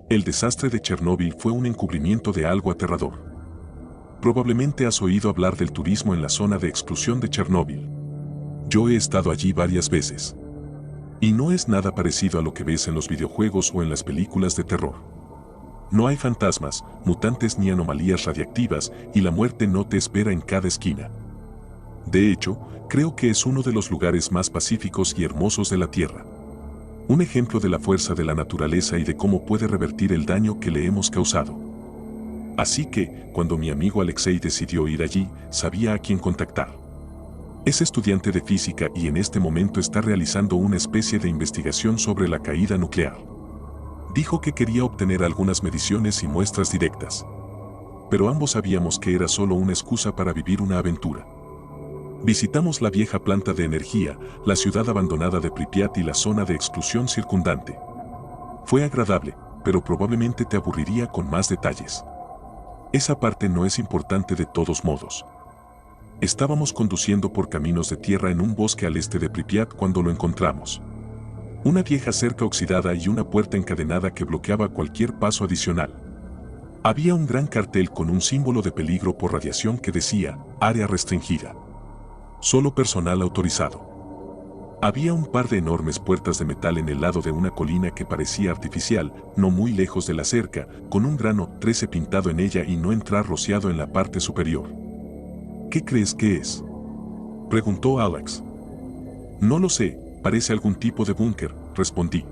El desastre de Chernóbil fue un encubrimiento de algo aterrador. Probablemente has oído hablar del turismo en la zona de exclusión de Chernóbil. Yo he estado allí varias veces. Y no es nada parecido a lo que ves en los videojuegos o en las películas de terror. No hay fantasmas, mutantes ni anomalías radiactivas, y la muerte no te espera en cada esquina. De hecho, creo que es uno de los lugares más pacíficos y hermosos de la Tierra. Un ejemplo de la fuerza de la naturaleza y de cómo puede revertir el daño que le hemos causado. Así que, cuando mi amigo Alexei decidió ir allí, sabía a quién contactar. Es estudiante de física y en este momento está realizando una especie de investigación sobre la caída nuclear. Dijo que quería obtener algunas mediciones y muestras directas. Pero ambos sabíamos que era solo una excusa para vivir una aventura. Visitamos la vieja planta de energía, la ciudad abandonada de Pripyat y la zona de exclusión circundante. Fue agradable, pero probablemente te aburriría con más detalles. Esa parte no es importante de todos modos. Estábamos conduciendo por caminos de tierra en un bosque al este de Pripyat cuando lo encontramos. Una vieja cerca oxidada y una puerta encadenada que bloqueaba cualquier paso adicional. Había un gran cartel con un símbolo de peligro por radiación que decía, área restringida. Solo personal autorizado. Había un par de enormes puertas de metal en el lado de una colina que parecía artificial, no muy lejos de la cerca, con un grano 13 pintado en ella y no entrar rociado en la parte superior. ¿Qué crees que es?, preguntó Alex. No lo sé, parece algún tipo de búnker, respondí.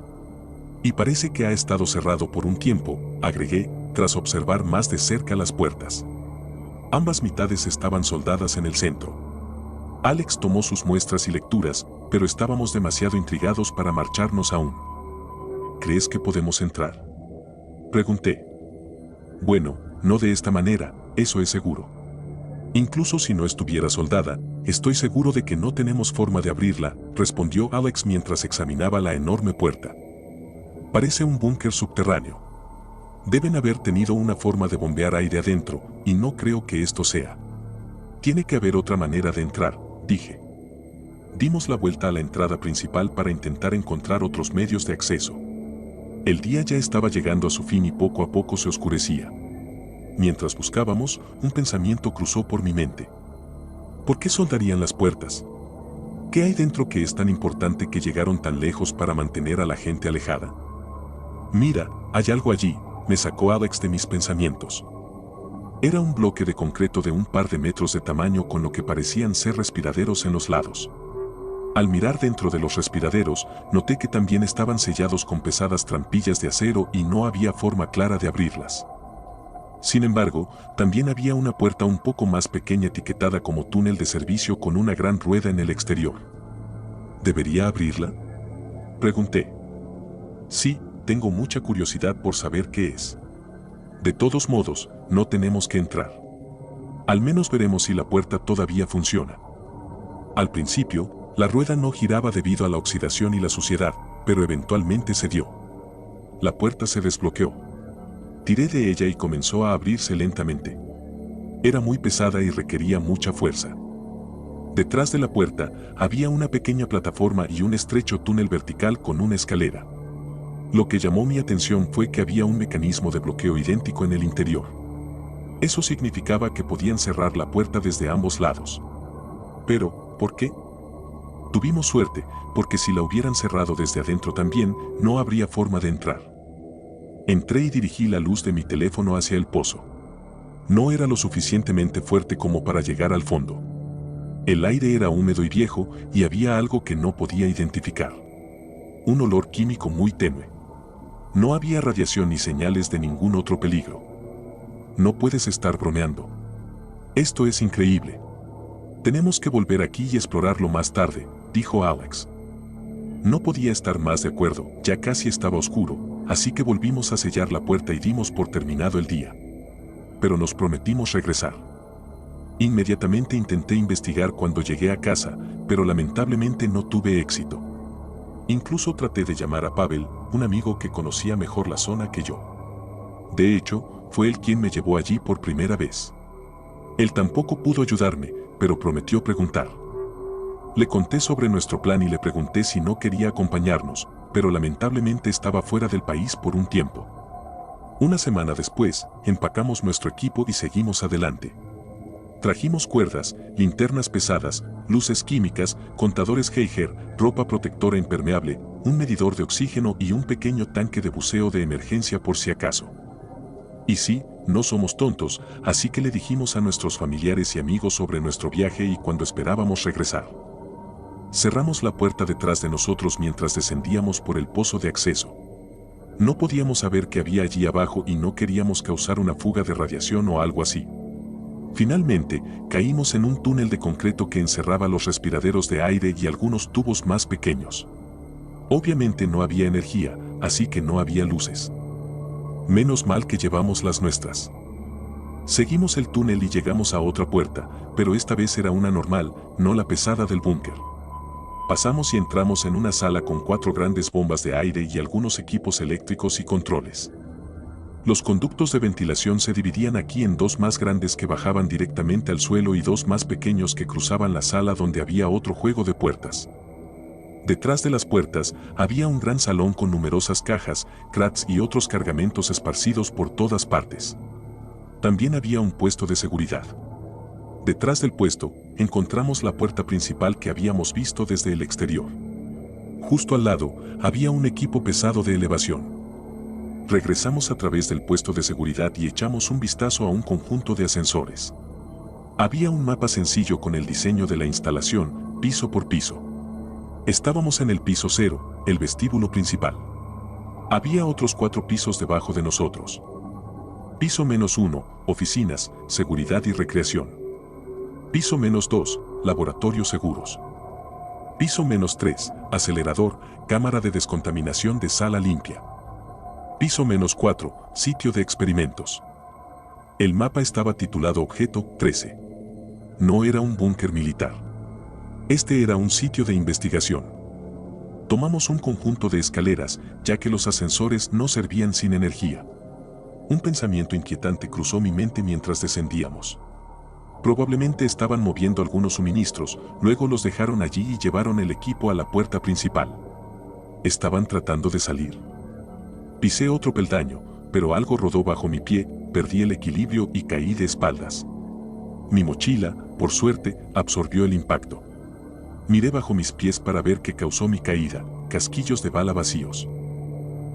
Y parece que ha estado cerrado por un tiempo, agregué, tras observar más de cerca las puertas. Ambas mitades estaban soldadas en el centro. Alex tomó sus muestras y lecturas, pero estábamos demasiado intrigados para marcharnos aún. ¿Crees que podemos entrar?, pregunté. Bueno, no de esta manera, eso es seguro. Incluso si no estuviera soldada, estoy seguro de que no tenemos forma de abrirla, respondió Alex mientras examinaba la enorme puerta. Parece un búnker subterráneo. Deben haber tenido una forma de bombear aire adentro, y no creo que esto sea. Tiene que haber otra manera de entrar, dije. Dimos la vuelta a la entrada principal para intentar encontrar otros medios de acceso. El día ya estaba llegando a su fin y poco a poco se oscurecía. Mientras buscábamos, un pensamiento cruzó por mi mente. ¿Por qué soldarían las puertas? ¿Qué hay dentro que es tan importante que llegaron tan lejos para mantener a la gente alejada? Mira, hay algo allí, me sacó Alex de mis pensamientos. Era un bloque de concreto de un par de metros de tamaño con lo que parecían ser respiraderos en los lados. Al mirar dentro de los respiraderos, noté que también estaban sellados con pesadas trampillas de acero y no había forma clara de abrirlas. Sin embargo, también había una puerta un poco más pequeña etiquetada como túnel de servicio con una gran rueda en el exterior. ¿Debería abrirla?, pregunté. Sí, tengo mucha curiosidad por saber qué es. De todos modos, no tenemos que entrar. Al menos veremos si la puerta todavía funciona. Al principio, la rueda no giraba debido a la oxidación y la suciedad, pero eventualmente cedió. La puerta se desbloqueó. Tiré de ella y comenzó a abrirse lentamente. Era muy pesada y requería mucha fuerza. Detrás de la puerta había una pequeña plataforma y un estrecho túnel vertical con una escalera. Lo que llamó mi atención fue que había un mecanismo de bloqueo idéntico en el interior. Eso significaba que podían cerrar la puerta desde ambos lados. Pero, ¿por qué? Tuvimos suerte, porque si la hubieran cerrado desde adentro también, no habría forma de entrar. Entré y dirigí la luz de mi teléfono hacia el pozo. No era lo suficientemente fuerte como para llegar al fondo. El aire era húmedo y viejo, y había algo que no podía identificar. Un olor químico muy tenue. No había radiación ni señales de ningún otro peligro. No puedes estar bromeando. Esto es increíble. Tenemos que volver aquí y explorarlo más tarde, dijo Alex. No podía estar más de acuerdo, ya casi estaba oscuro, así que volvimos a sellar la puerta y dimos por terminado el día. Pero nos prometimos regresar. Inmediatamente intenté investigar cuando llegué a casa, pero lamentablemente no tuve éxito. Incluso traté de llamar a Pavel, un amigo que conocía mejor la zona que yo. De hecho, fue él quien me llevó allí por primera vez. Él tampoco pudo ayudarme, pero prometió preguntar. Le conté sobre nuestro plan y le pregunté si no quería acompañarnos, pero lamentablemente estaba fuera del país por un tiempo. Una semana después, empacamos nuestro equipo y seguimos adelante. Trajimos cuerdas, linternas pesadas, luces químicas, contadores Geiger, ropa protectora impermeable, un medidor de oxígeno y un pequeño tanque de buceo de emergencia por si acaso. Y sí, no somos tontos, así que le dijimos a nuestros familiares y amigos sobre nuestro viaje y cuando esperábamos regresar. Cerramos la puerta detrás de nosotros mientras descendíamos por el pozo de acceso. No podíamos saber qué había allí abajo y no queríamos causar una fuga de radiación o algo así. Finalmente, caímos en un túnel de concreto que encerraba los respiraderos de aire y algunos tubos más pequeños. Obviamente no había energía, así que no había luces. Menos mal que llevamos las nuestras. Seguimos el túnel y llegamos a otra puerta, pero esta vez era una normal, no la pesada del búnker. Pasamos y entramos en una sala con 4 grandes bombas de aire y algunos equipos eléctricos y controles. Los conductos de ventilación se dividían aquí en 2 más grandes que bajaban directamente al suelo y 2 más pequeños que cruzaban la sala donde había otro juego de puertas. Detrás de las puertas había un gran salón con numerosas cajas, crates y otros cargamentos esparcidos por todas partes. También había un puesto de seguridad. Detrás del puesto, encontramos la puerta principal que habíamos visto desde el exterior. Justo al lado, había un equipo pesado de elevación. Regresamos a través del puesto de seguridad y echamos un vistazo a un conjunto de ascensores. Había un mapa sencillo con el diseño de la instalación, piso por piso. Estábamos en el piso 0, el vestíbulo principal. Había otros 4 pisos debajo de nosotros. Piso -1, oficinas, seguridad y recreación. Piso -2, laboratorios seguros. Piso -3, acelerador, cámara de descontaminación de sala limpia. Piso -4, sitio de experimentos. El mapa estaba titulado Objeto 13. No era un búnker militar. Este era un sitio de investigación. Tomamos un conjunto de escaleras, ya que los ascensores no servían sin energía. Un pensamiento inquietante cruzó mi mente mientras descendíamos. Probablemente estaban moviendo algunos suministros, luego los dejaron allí y llevaron el equipo a la puerta principal. ¿Estaban tratando de salir? Pisé otro peldaño, pero algo rodó bajo mi pie, perdí el equilibrio y caí de espaldas. Mi mochila, por suerte, absorbió el impacto. Miré bajo mis pies para ver qué causó mi caída, casquillos de bala vacíos.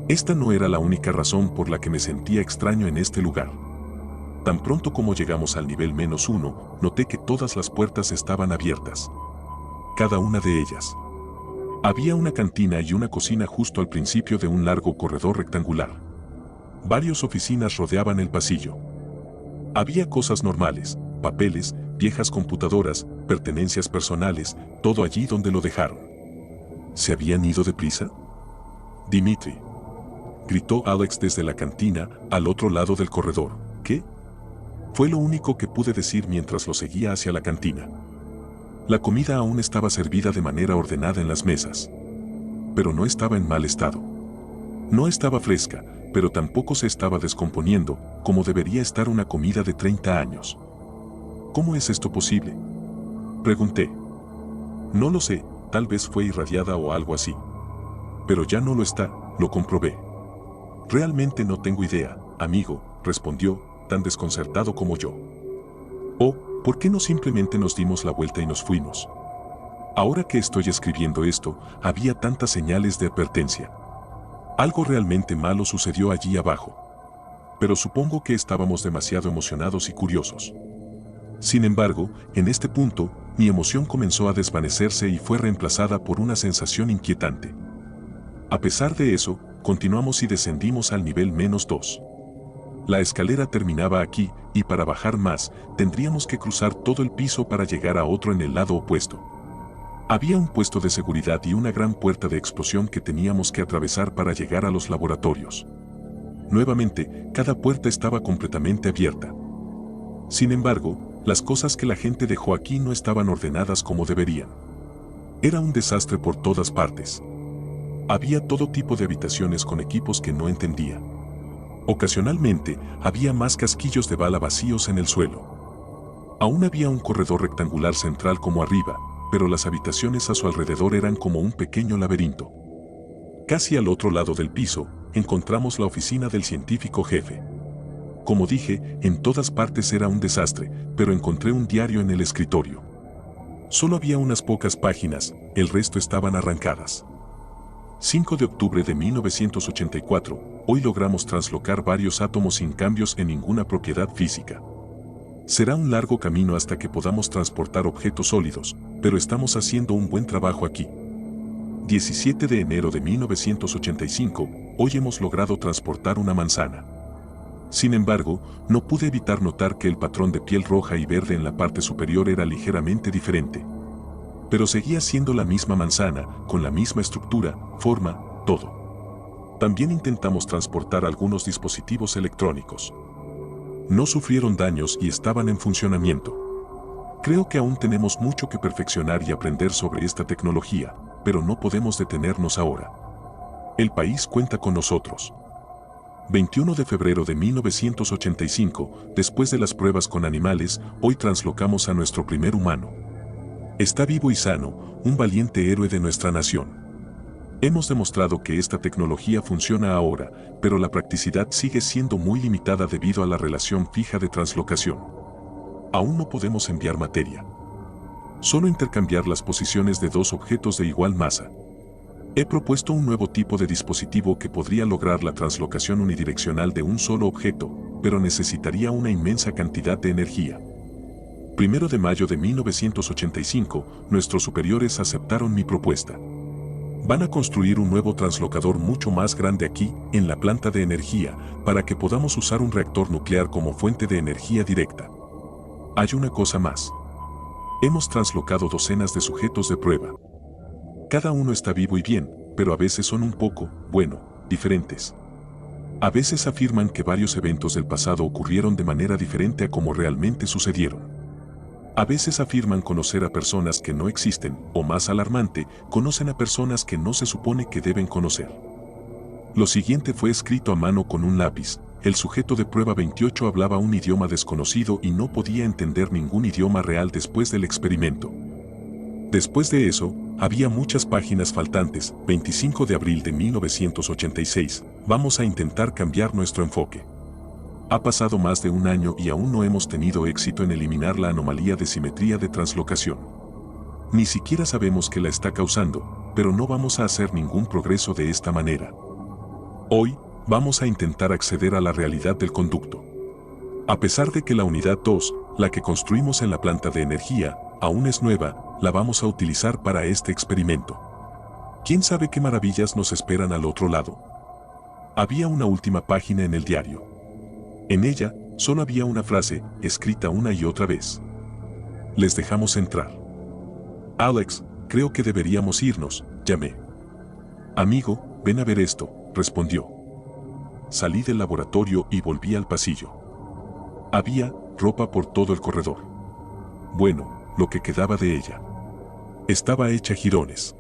Esta no era la única razón por la que me sentía extraño en este lugar. Tan pronto como llegamos al nivel -1, noté que todas las puertas estaban abiertas. Cada una de ellas. Había una cantina y una cocina justo al principio de un largo corredor rectangular. Varias oficinas rodeaban el pasillo. Había cosas normales, papeles, viejas computadoras, pertenencias personales, todo allí donde lo dejaron. ¿Se habían ido deprisa? Dimitri, gritó Alex desde la cantina, al otro lado del corredor. ¿Qué? Fue lo único que pude decir mientras lo seguía hacia la cantina. La comida aún estaba servida de manera ordenada en las mesas. Pero no estaba en mal estado. No estaba fresca, pero tampoco se estaba descomponiendo, como debería estar una comida de 30 años. ¿Cómo es esto posible? Pregunté. No lo sé, tal vez fue irradiada o algo así. Pero ya no lo está, lo comprobé. Realmente no tengo idea, amigo, respondió, tan desconcertado como yo. Oh, ¿por qué no simplemente nos dimos la vuelta y nos fuimos? Ahora que estoy escribiendo esto, había tantas señales de advertencia. Algo realmente malo sucedió allí abajo. Pero supongo que estábamos demasiado emocionados y curiosos. Sin embargo, en este punto, mi emoción comenzó a desvanecerse y fue reemplazada por una sensación inquietante. A pesar de eso, continuamos y descendimos al nivel -2. La escalera terminaba aquí, y para bajar más, tendríamos que cruzar todo el piso para llegar a otro en el lado opuesto. Había un puesto de seguridad y una gran puerta de explosión que teníamos que atravesar para llegar a los laboratorios. Nuevamente, cada puerta estaba completamente abierta. Sin embargo, las cosas que la gente dejó aquí no estaban ordenadas como deberían. Era un desastre por todas partes. Había todo tipo de habitaciones con equipos que no entendía. Ocasionalmente, había más casquillos de bala vacíos en el suelo. Aún había un corredor rectangular central como arriba, pero las habitaciones a su alrededor eran como un pequeño laberinto. Casi al otro lado del piso, encontramos la oficina del científico jefe. Como dije, en todas partes era un desastre, pero encontré un diario en el escritorio. Solo había unas pocas páginas, el resto estaban arrancadas. 5 de octubre de 1984, hoy logramos translocar varios átomos sin cambios en ninguna propiedad física. Será un largo camino hasta que podamos transportar objetos sólidos, pero estamos haciendo un buen trabajo aquí. 17 de enero de 1985, hoy hemos logrado transportar una manzana. Sin embargo, no pude evitar notar que el patrón de piel roja y verde en la parte superior era ligeramente diferente. Pero seguía siendo la misma manzana, con la misma estructura, forma, todo. También intentamos transportar algunos dispositivos electrónicos. No sufrieron daños y estaban en funcionamiento. Creo que aún tenemos mucho que perfeccionar y aprender sobre esta tecnología, pero no podemos detenernos ahora. El país cuenta con nosotros. 21 de febrero de 1985, después de las pruebas con animales, hoy translocamos a nuestro primer humano. Está vivo y sano, un valiente héroe de nuestra nación. Hemos demostrado que esta tecnología funciona ahora, pero la practicidad sigue siendo muy limitada debido a la relación fija de translocación. Aún no podemos enviar materia. Solo intercambiar las posiciones de dos objetos de igual masa. He propuesto un nuevo tipo de dispositivo que podría lograr la translocación unidireccional de un solo objeto, pero necesitaría una inmensa cantidad de energía. 1 de mayo de 1985, nuestros superiores aceptaron mi propuesta. Van a construir un nuevo translocador mucho más grande aquí, en la planta de energía, para que podamos usar un reactor nuclear como fuente de energía directa. Hay una cosa más. Hemos translocado docenas de sujetos de prueba. Cada uno está vivo y bien, pero a veces son un poco, diferentes. A veces afirman que varios eventos del pasado ocurrieron de manera diferente a como realmente sucedieron. A veces afirman conocer a personas que no existen, o más alarmante, conocen a personas que no se supone que deben conocer. Lo siguiente fue escrito a mano con un lápiz. El sujeto de prueba 28 hablaba un idioma desconocido y no podía entender ningún idioma real después del experimento. Después de eso, había muchas páginas faltantes. 25 de abril de 1986, vamos a intentar cambiar nuestro enfoque. Ha pasado más de un año y aún no hemos tenido éxito en eliminar la anomalía de simetría de translocación. Ni siquiera sabemos qué la está causando, pero no vamos a hacer ningún progreso de esta manera. Hoy, vamos a intentar acceder a la realidad del conducto. A pesar de que la unidad 2, la que construimos en la planta de energía, aún es nueva, la vamos a utilizar para este experimento. ¿Quién sabe qué maravillas nos esperan al otro lado? Había una última página en el diario. En ella, solo había una frase, escrita una y otra vez. Les dejamos entrar. Alex, creo que deberíamos irnos, llamé. Amigo, ven a ver esto, respondió. Salí del laboratorio y volví al pasillo. Había ropa por todo el corredor. Bueno, lo que quedaba de ella. Estaba hecha jirones.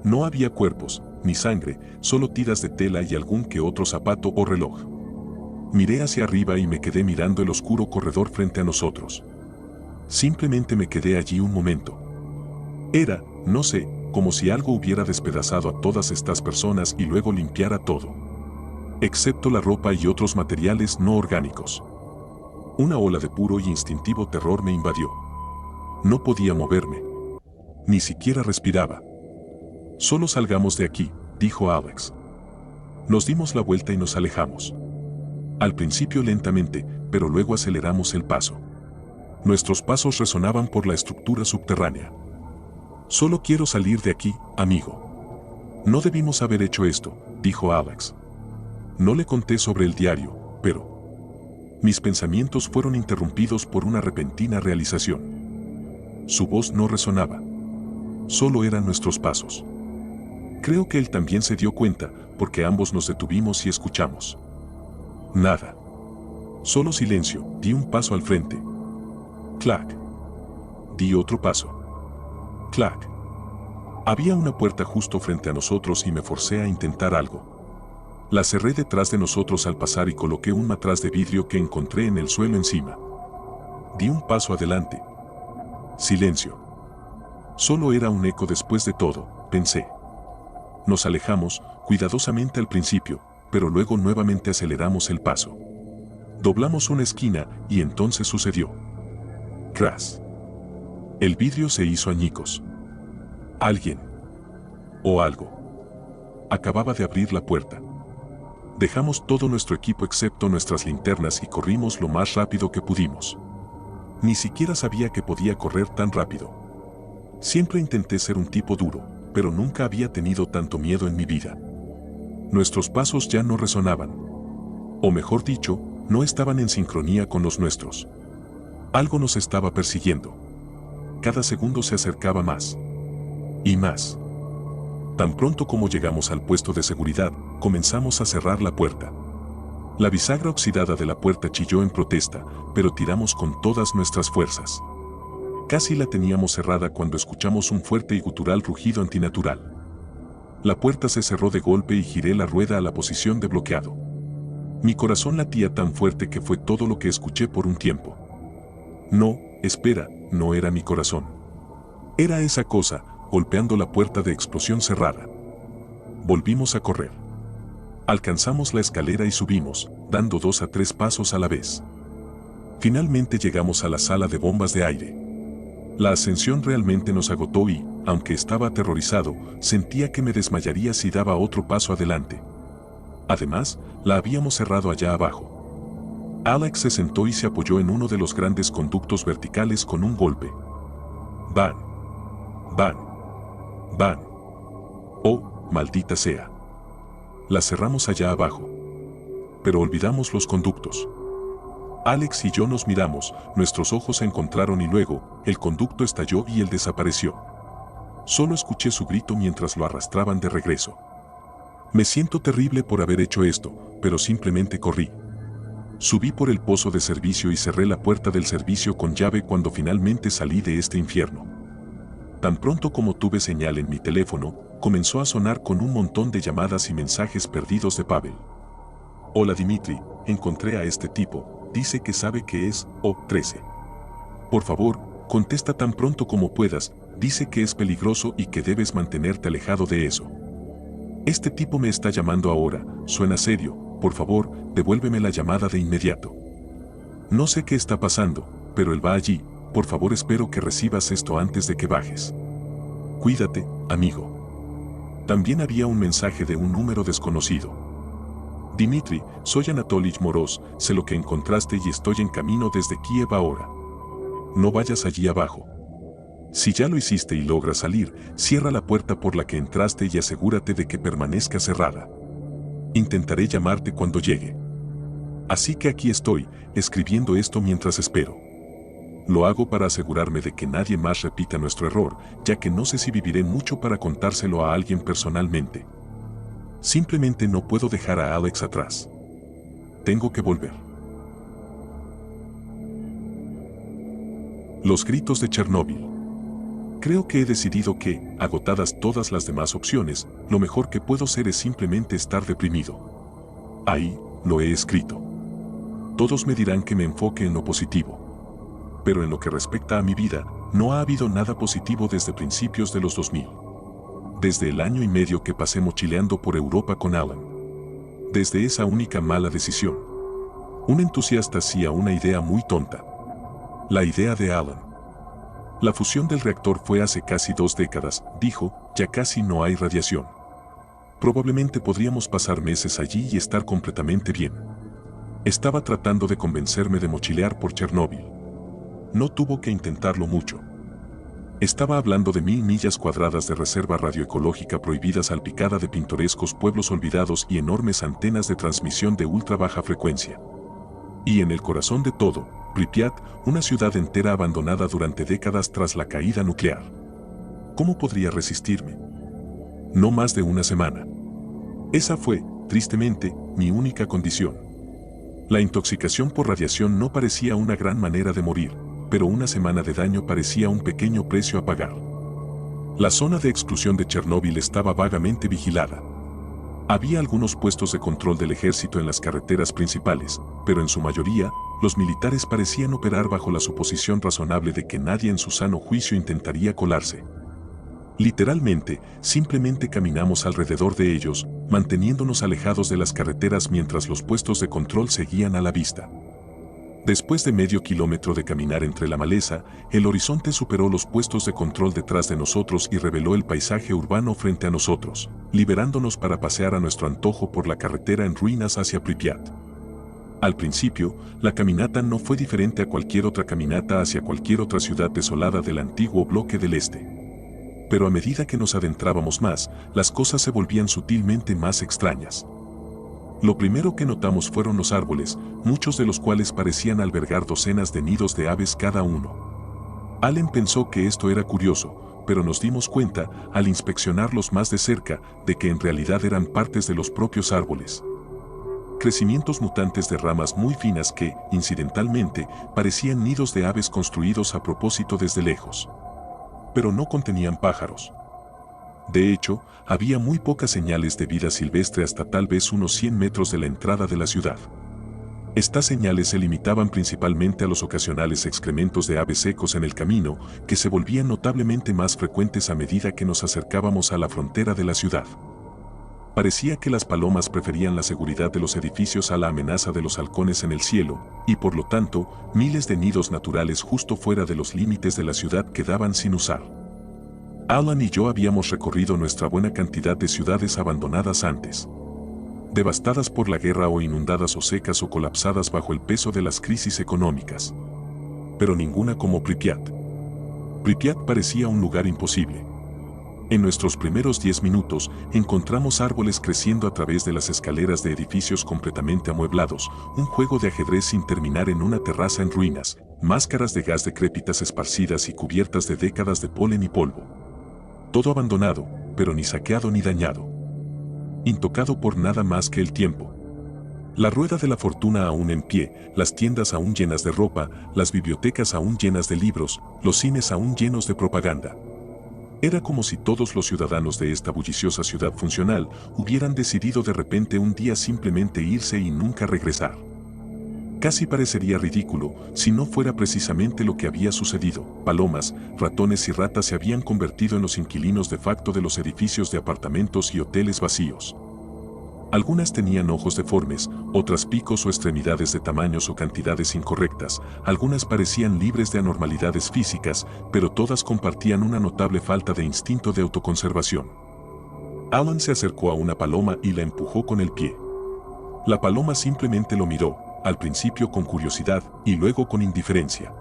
No había cuerpos, ni sangre, solo tiras de tela y algún que otro zapato o reloj. Miré hacia arriba y me quedé mirando el oscuro corredor frente a nosotros. Simplemente me quedé allí un momento. Era, no sé, como si algo hubiera despedazado a todas estas personas y luego limpiara todo. Excepto la ropa y otros materiales no orgánicos. Una ola de puro y instintivo terror me invadió. No podía moverme. Ni siquiera respiraba. Solo salgamos de aquí, dijo Alex. Nos dimos la vuelta y nos alejamos. Al principio lentamente, pero luego aceleramos el paso. Nuestros pasos resonaban por la estructura subterránea. Solo quiero salir de aquí, amigo. No debimos haber hecho esto, dijo Alex. No le conté sobre el diario, pero... Mis pensamientos fueron interrumpidos por una repentina realización. Su voz no resonaba. Solo eran nuestros pasos. Creo que él también se dio cuenta, porque ambos nos detuvimos y escuchamos. Nada. Solo silencio. Di un paso al frente. Clac. Di otro paso. Clac. Había una puerta justo frente a nosotros y me forcé a intentar algo. La cerré detrás de nosotros al pasar y coloqué un matraz de vidrio que encontré en el suelo encima. Di un paso adelante. Silencio. Solo era un eco después de todo, pensé. Nos alejamos, cuidadosamente al principio, pero luego nuevamente aceleramos el paso. Doblamos una esquina y entonces sucedió. Crash. El vidrio se hizo añicos. Alguien o algo acababa de abrir la puerta. Dejamos todo nuestro equipo excepto nuestras linternas y corrimos lo más rápido que pudimos. Ni siquiera sabía que podía correr tan rápido. Siempre intenté ser un tipo duro, pero nunca había tenido tanto miedo en mi vida. Nuestros pasos ya no resonaban. O mejor dicho, no estaban en sincronía con los nuestros. Algo nos estaba persiguiendo. Cada segundo se acercaba más. Y más. Tan pronto como llegamos al puesto de seguridad, comenzamos a cerrar la puerta. La bisagra oxidada de la puerta chilló en protesta, pero tiramos con todas nuestras fuerzas. Casi la teníamos cerrada cuando escuchamos un fuerte y gutural rugido antinatural. La puerta se cerró de golpe y giré la rueda a la posición de bloqueado. Mi corazón latía tan fuerte que fue todo lo que escuché por un tiempo. No, espera, no era mi corazón. Era esa cosa, golpeando la puerta de explosión cerrada. Volvimos a correr. Alcanzamos la escalera y subimos, dando 2 a 3 pasos a la vez. Finalmente llegamos a la sala de bombas de aire. La ascensión realmente nos agotó y, aunque estaba aterrorizado, sentía que me desmayaría si daba otro paso adelante. Además, la habíamos cerrado allá abajo. Alex se sentó y se apoyó en uno de los grandes conductos verticales con un golpe. ¡Van! ¡Van! ¡Van! ¡Oh, maldita sea! La cerramos allá abajo. Pero olvidamos los conductos. Alex y yo nos miramos, nuestros ojos se encontraron y luego, el conducto estalló y él desapareció. Solo escuché su grito mientras lo arrastraban de regreso. Me siento terrible por haber hecho esto, pero simplemente corrí. Subí por el pozo de servicio y cerré la puerta del servicio con llave cuando finalmente salí de este infierno. Tan pronto como tuve señal en mi teléfono, comenzó a sonar con un montón de llamadas y mensajes perdidos de Pavel. Hola Dimitri, encontré a este tipo, dice que sabe que es O13. Por favor, contesta tan pronto como puedas, dice que es peligroso y que debes mantenerte alejado de eso. Este tipo me está llamando ahora, suena serio, por favor, devuélveme la llamada de inmediato. No sé qué está pasando, pero él va allí, por favor espero que recibas esto antes de que bajes. Cuídate, amigo. También había un mensaje de un número desconocido. Dimitri, soy Anatoly Moroz, sé lo que encontraste y estoy en camino desde Kiev ahora. No vayas allí abajo. Si ya lo hiciste y logras salir, cierra la puerta por la que entraste y asegúrate de que permanezca cerrada. Intentaré llamarte cuando llegue. Así que aquí estoy, escribiendo esto mientras espero. Lo hago para asegurarme de que nadie más repita nuestro error, ya que no sé si viviré mucho para contárselo a alguien personalmente. Simplemente no puedo dejar a Alex atrás. Tengo que volver. Los gritos de Chernóbil. Creo que he decidido que, agotadas todas las demás opciones, lo mejor que puedo hacer es simplemente estar deprimido. Ahí, lo he escrito. Todos me dirán que me enfoque en lo positivo. Pero en lo que respecta a mi vida, no ha habido nada positivo desde principios de los 2000. Desde el año y medio que pasé mochileando por Europa con Alan. Desde esa única mala decisión. Un entusiasta hacía una idea muy tonta. La idea de Alan. La fusión del reactor fue hace casi 2 décadas, dijo, ya casi no hay radiación. Probablemente podríamos pasar meses allí y estar completamente bien. Estaba tratando de convencerme de mochilear por Chernóbil. No tuvo que intentarlo mucho. Estaba hablando de 1000 millas cuadradas de reserva radioecológica prohibida salpicada de pintorescos pueblos olvidados y enormes antenas de transmisión de ultra baja frecuencia. Y en el corazón de todo, Pripyat, una ciudad entera abandonada durante décadas tras la caída nuclear. ¿Cómo podría resistirme? No más de una semana. Esa fue, tristemente, mi única condición. La intoxicación por radiación no parecía una gran manera de morir, pero una semana de daño parecía un pequeño precio a pagar. La zona de exclusión de Chernóbil estaba vagamente vigilada. Había algunos puestos de control del ejército en las carreteras principales, pero en su mayoría, los militares parecían operar bajo la suposición razonable de que nadie en su sano juicio intentaría colarse. Literalmente, simplemente caminamos alrededor de ellos, manteniéndonos alejados de las carreteras mientras los puestos de control seguían a la vista. Después de medio kilómetro de caminar entre la maleza, el horizonte superó los puestos de control detrás de nosotros y reveló el paisaje urbano frente a nosotros, liberándonos para pasear a nuestro antojo por la carretera en ruinas hacia Pripyat. Al principio, la caminata no fue diferente a cualquier otra caminata hacia cualquier otra ciudad desolada del antiguo bloque del este. Pero a medida que nos adentrábamos más, las cosas se volvían sutilmente más extrañas. Lo primero que notamos fueron los árboles, muchos de los cuales parecían albergar docenas de nidos de aves cada uno. Allen pensó que esto era curioso, pero nos dimos cuenta, al inspeccionarlos más de cerca, de que en realidad eran partes de los propios árboles. Crecimientos mutantes de ramas muy finas que, incidentalmente, parecían nidos de aves construidos a propósito desde lejos. Pero no contenían pájaros. De hecho, había muy pocas señales de vida silvestre hasta tal vez unos 100 metros de la entrada de la ciudad. Estas señales se limitaban principalmente a los ocasionales excrementos de aves secos en el camino, que se volvían notablemente más frecuentes a medida que nos acercábamos a la frontera de la ciudad. Parecía que las palomas preferían la seguridad de los edificios a la amenaza de los halcones en el cielo, y por lo tanto, miles de nidos naturales justo fuera de los límites de la ciudad quedaban sin usar. Alan y yo habíamos recorrido nuestra buena cantidad de ciudades abandonadas antes, devastadas por la guerra o inundadas o secas o colapsadas bajo el peso de las crisis económicas. Pero ninguna como Pripyat. Pripyat parecía un lugar imposible. En nuestros primeros 10 minutos, encontramos árboles creciendo a través de las escaleras de edificios completamente amueblados, un juego de ajedrez sin terminar en una terraza en ruinas, máscaras de gas decrépitas esparcidas y cubiertas de décadas de polen y polvo. Todo abandonado, pero ni saqueado ni dañado. Intocado por nada más que el tiempo. La rueda de la fortuna aún en pie, las tiendas aún llenas de ropa, las bibliotecas aún llenas de libros, los cines aún llenos de propaganda. Era como si todos los ciudadanos de esta bulliciosa ciudad funcional hubieran decidido de repente un día simplemente irse y nunca regresar. Casi parecería ridículo si no fuera precisamente lo que había sucedido. Palomas, ratones y ratas se habían convertido en los inquilinos de facto de los edificios de apartamentos y hoteles vacíos. Algunas tenían ojos deformes, otras picos o extremidades de tamaños o cantidades incorrectas, algunas parecían libres de anormalidades físicas, pero todas compartían una notable falta de instinto de autoconservación. Alan se acercó a una paloma y la empujó con el pie. La paloma simplemente lo miró, al principio con curiosidad y luego con indiferencia.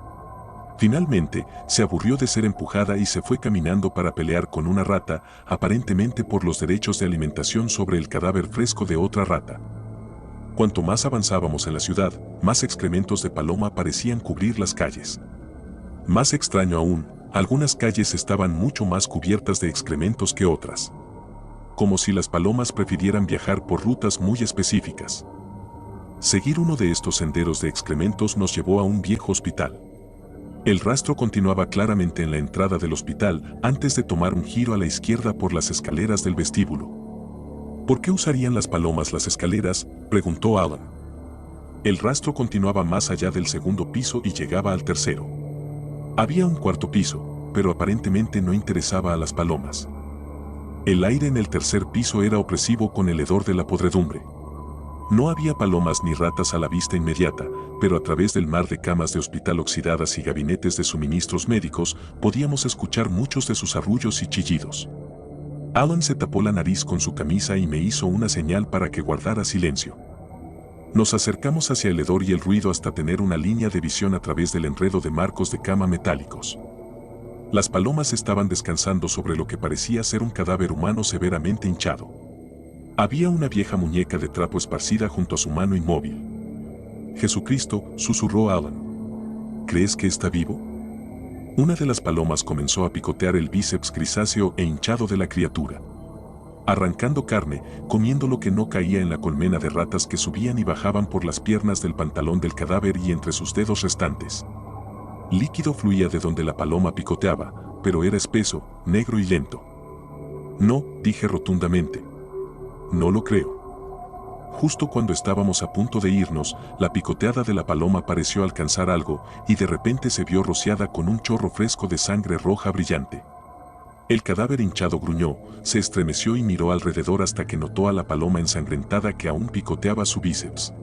Finalmente, se aburrió de ser empujada y se fue caminando para pelear con una rata, aparentemente por los derechos de alimentación sobre el cadáver fresco de otra rata. Cuanto más avanzábamos en la ciudad, más excrementos de paloma parecían cubrir las calles. Más extraño aún, algunas calles estaban mucho más cubiertas de excrementos que otras. Como si las palomas prefirieran viajar por rutas muy específicas. Seguir uno de estos senderos de excrementos nos llevó a un viejo hospital. El rastro continuaba claramente en la entrada del hospital antes de tomar un giro a la izquierda por las escaleras del vestíbulo. ¿Por qué usarían las palomas las escaleras?, preguntó Alan. El rastro continuaba más allá del segundo piso y llegaba al tercero. Había un cuarto piso, pero aparentemente no interesaba a las palomas. El aire en el tercer piso era opresivo con el hedor de la podredumbre. No había palomas ni ratas a la vista inmediata, pero a través del mar de camas de hospital oxidadas y gabinetes de suministros médicos, podíamos escuchar muchos de sus arrullos y chillidos. Alan se tapó la nariz con su camisa y me hizo una señal para que guardara silencio. Nos acercamos hacia el hedor y el ruido hasta tener una línea de visión a través del enredo de marcos de cama metálicos. Las palomas estaban descansando sobre lo que parecía ser un cadáver humano severamente hinchado. Había una vieja muñeca de trapo esparcida junto a su mano inmóvil. «Jesucristo», susurró Alan. «¿Crees que está vivo?». Una de las palomas comenzó a picotear el bíceps grisáceo e hinchado de la criatura. Arrancando carne, comiendo lo que no caía en la colmena de ratas que subían y bajaban por las piernas del pantalón del cadáver y entre sus dedos restantes. Líquido fluía de donde la paloma picoteaba, pero era espeso, negro y lento. «No», dije rotundamente. «No lo creo». Justo cuando estábamos a punto de irnos, la picoteada de la paloma pareció alcanzar algo y de repente se vio rociada con un chorro fresco de sangre roja brillante. El cadáver hinchado gruñó, se estremeció y miró alrededor hasta que notó a la paloma ensangrentada que aún picoteaba su bíceps.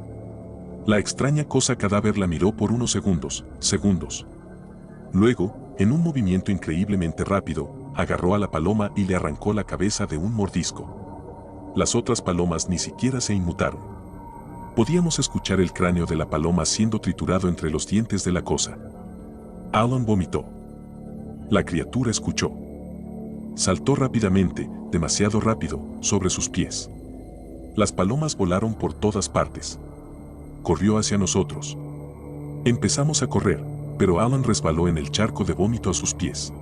La extraña cosa cadáver la miró por unos segundos. Luego, en un movimiento increíblemente rápido, agarró a la paloma y le arrancó la cabeza de un mordisco. Las otras palomas ni siquiera se inmutaron. Podíamos escuchar el cráneo de la paloma siendo triturado entre los dientes de la cosa. Alan vomitó. La criatura escuchó. Saltó rápidamente, demasiado rápido, sobre sus pies. Las palomas volaron por todas partes. Corrió hacia nosotros. Empezamos a correr, pero Alan resbaló en el charco de vómito a sus pies.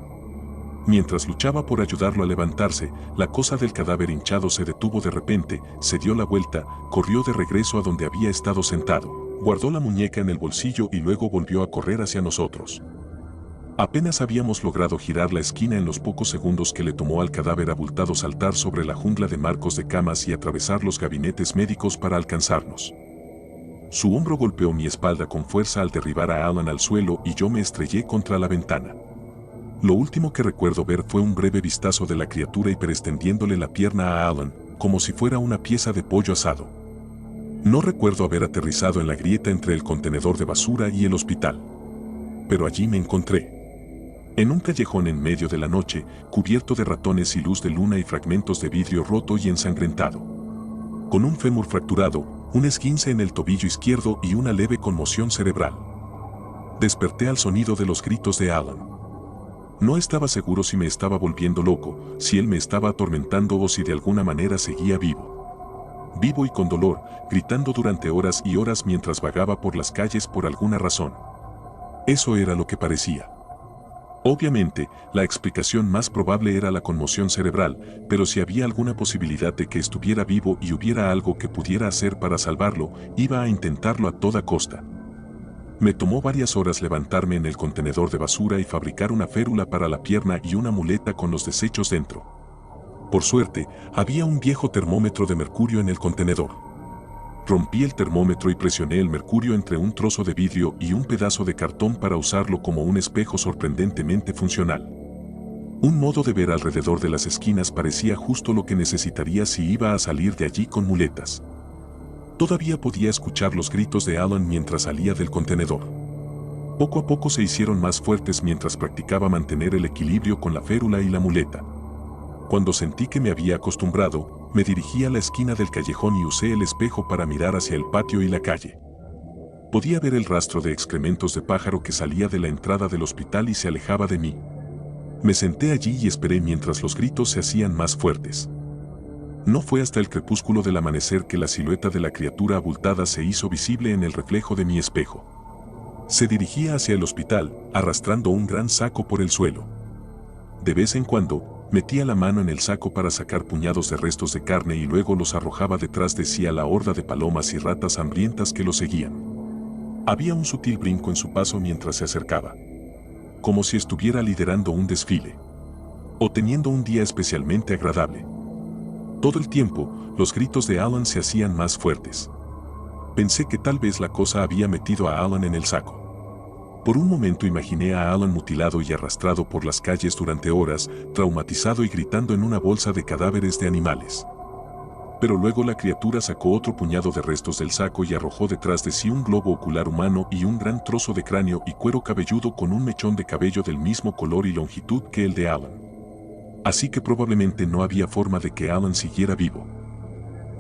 Mientras luchaba por ayudarlo a levantarse, la cosa del cadáver hinchado se detuvo de repente, se dio la vuelta, corrió de regreso a donde había estado sentado, guardó la muñeca en el bolsillo y luego volvió a correr hacia nosotros. Apenas habíamos logrado girar la esquina en los pocos segundos que le tomó al cadáver abultado saltar sobre la jungla de marcos de camas y atravesar los gabinetes médicos para alcanzarnos. Su hombro golpeó mi espalda con fuerza al derribar a Alan al suelo y yo me estrellé contra la ventana. Lo último que recuerdo ver fue un breve vistazo de la criatura hiperextendiéndole la pierna a Alan, como si fuera una pieza de pollo asado. No recuerdo haber aterrizado en la grieta entre el contenedor de basura y el hospital. Pero allí me encontré. En un callejón en medio de la noche, cubierto de ratones y luz de luna y fragmentos de vidrio roto y ensangrentado. Con un fémur fracturado, un esguince en el tobillo izquierdo y una leve conmoción cerebral. Desperté al sonido de los gritos de Alan. No estaba seguro si me estaba volviendo loco, si él me estaba atormentando o si de alguna manera seguía vivo. Vivo y con dolor, gritando durante horas y horas mientras vagaba por las calles por alguna razón. Eso era lo que parecía. Obviamente, la explicación más probable era la conmoción cerebral, pero si había alguna posibilidad de que estuviera vivo y hubiera algo que pudiera hacer para salvarlo, iba a intentarlo a toda costa. Me tomó varias horas levantarme en el contenedor de basura y fabricar una férula para la pierna y una muleta con los desechos dentro. Por suerte, había un viejo termómetro de mercurio en el contenedor. Rompí el termómetro y presioné el mercurio entre un trozo de vidrio y un pedazo de cartón para usarlo como un espejo sorprendentemente funcional. Un modo de ver alrededor de las esquinas parecía justo lo que necesitaría si iba a salir de allí con muletas. Todavía podía escuchar los gritos de Alan mientras salía del contenedor. Poco a poco se hicieron más fuertes mientras practicaba mantener el equilibrio con la férula y la muleta. Cuando sentí que me había acostumbrado, me dirigí a la esquina del callejón y usé el espejo para mirar hacia el patio y la calle. Podía ver el rastro de excrementos de pájaro que salía de la entrada del hospital y se alejaba de mí. Me senté allí y esperé mientras los gritos se hacían más fuertes. No fue hasta el crepúsculo del amanecer que la silueta de la criatura abultada se hizo visible en el reflejo de mi espejo. Se dirigía hacia el hospital, arrastrando un gran saco por el suelo. De vez en cuando, metía la mano en el saco para sacar puñados de restos de carne y luego los arrojaba detrás de sí a la horda de palomas y ratas hambrientas que lo seguían. Había un sutil brinco en su paso mientras se acercaba, como si estuviera liderando un desfile, o teniendo un día especialmente agradable. Todo el tiempo, los gritos de Alan se hacían más fuertes. Pensé que tal vez la cosa había metido a Alan en el saco. Por un momento imaginé a Alan mutilado y arrastrado por las calles durante horas, traumatizado y gritando en una bolsa de cadáveres de animales. Pero luego la criatura sacó otro puñado de restos del saco y arrojó detrás de sí un globo ocular humano y un gran trozo de cráneo y cuero cabelludo con un mechón de cabello del mismo color y longitud que el de Alan. Así que probablemente no había forma de que Alan siguiera vivo.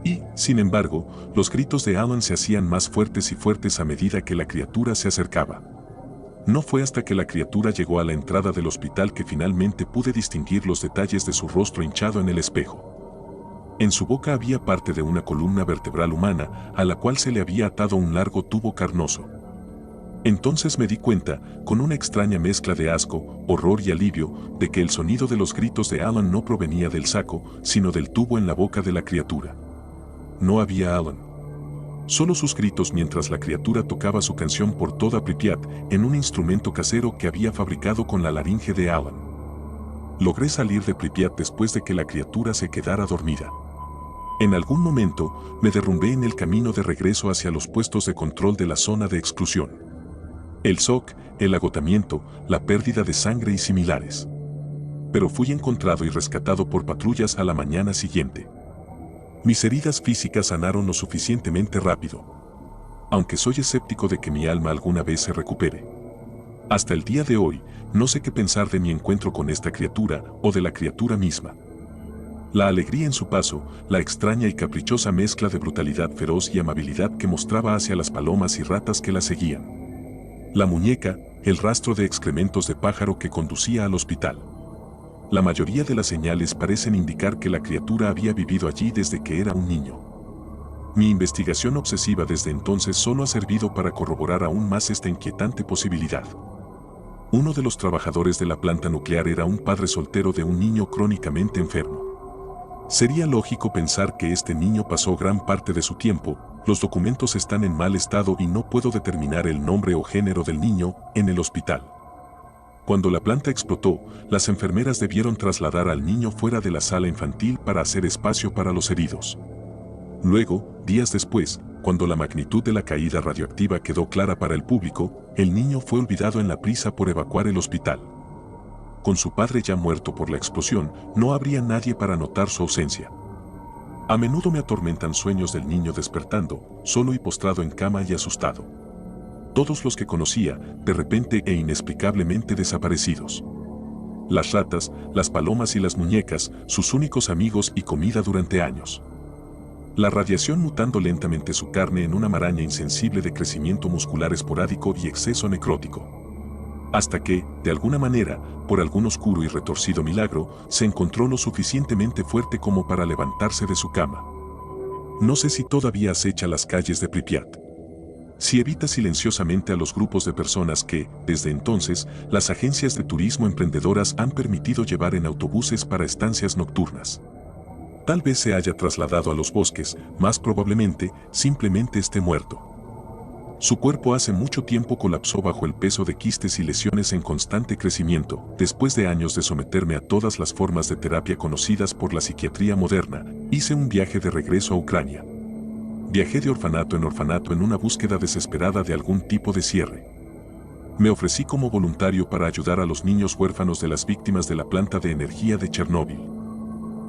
Y, sin embargo, los gritos de Alan se hacían más fuertes y fuertes a medida que la criatura se acercaba. No fue hasta que la criatura llegó a la entrada del hospital que finalmente pude distinguir los detalles de su rostro hinchado en el espejo. En su boca había parte de una columna vertebral humana, a la cual se le había atado un largo tubo carnoso. Entonces me di cuenta, con una extraña mezcla de asco, horror y alivio, de que el sonido de los gritos de Alan no provenía del saco, sino del tubo en la boca de la criatura. No había Alan. Solo sus gritos mientras la criatura tocaba su canción por toda Pripyat en un instrumento casero que había fabricado con la laringe de Alan. Logré salir de Pripyat después de que la criatura se quedara dormida. En algún momento, me derrumbé en el camino de regreso hacia los puestos de control de la zona de exclusión. El shock, el agotamiento, la pérdida de sangre y similares. pero fui encontrado y rescatado por patrullas a la mañana siguiente. Mis heridas físicas sanaron lo suficientemente rápido, aunque soy escéptico de que mi alma alguna vez se recupere. Hasta el día de hoy, no sé qué pensar de mi encuentro con esta criatura o de la criatura misma. La alegría en su paso, la extraña y caprichosa mezcla de brutalidad feroz y amabilidad que mostraba hacia las palomas y ratas que la seguían. La muñeca, el rastro de excrementos de pájaro que conducía al hospital. La mayoría de las señales parecen indicar que la criatura había vivido allí desde que era un niño. Mi investigación obsesiva desde entonces solo ha servido para corroborar aún más esta inquietante posibilidad. Uno de los trabajadores de la planta nuclear era un padre soltero de un niño crónicamente enfermo. Sería lógico pensar que este niño pasó gran parte de su tiempo, los documentos están en mal estado y no puedo determinar el nombre o género del niño, en el hospital. Cuando la planta explotó, las enfermeras debieron trasladar al niño fuera de la sala infantil para hacer espacio para los heridos. Luego, días después, cuando la magnitud de la caída radioactiva quedó clara para el público, el niño fue olvidado en la prisa por evacuar el hospital. Con su padre ya muerto por la explosión, no habría nadie para notar su ausencia. A menudo me atormentan sueños del niño despertando, solo y postrado en cama y asustado. Todos los que conocía, de repente e inexplicablemente desaparecidos. Las ratas, las palomas y las muñecas, sus únicos amigos y comida durante años. La radiación mutando lentamente su carne en una maraña insensible de crecimiento muscular esporádico y exceso necrótico. Hasta que, de alguna manera, por algún oscuro y retorcido milagro, se encontró lo suficientemente fuerte como para levantarse de su cama. No sé si todavía acecha las calles de Pripyat. Si evita silenciosamente a los grupos de personas que, desde entonces, las agencias de turismo emprendedoras han permitido llevar en autobuses para estancias nocturnas. Tal vez se haya trasladado a los bosques, más probablemente, simplemente esté muerto. Su cuerpo hace mucho tiempo colapsó bajo el peso de quistes y lesiones en constante crecimiento. Después de años de someterme a todas las formas de terapia conocidas por la psiquiatría moderna, hice un viaje de regreso a Ucrania. Viajé de orfanato en una búsqueda desesperada de algún tipo de cierre. Me ofrecí como voluntario para ayudar a los niños huérfanos de las víctimas de la planta de energía de Chernóbil.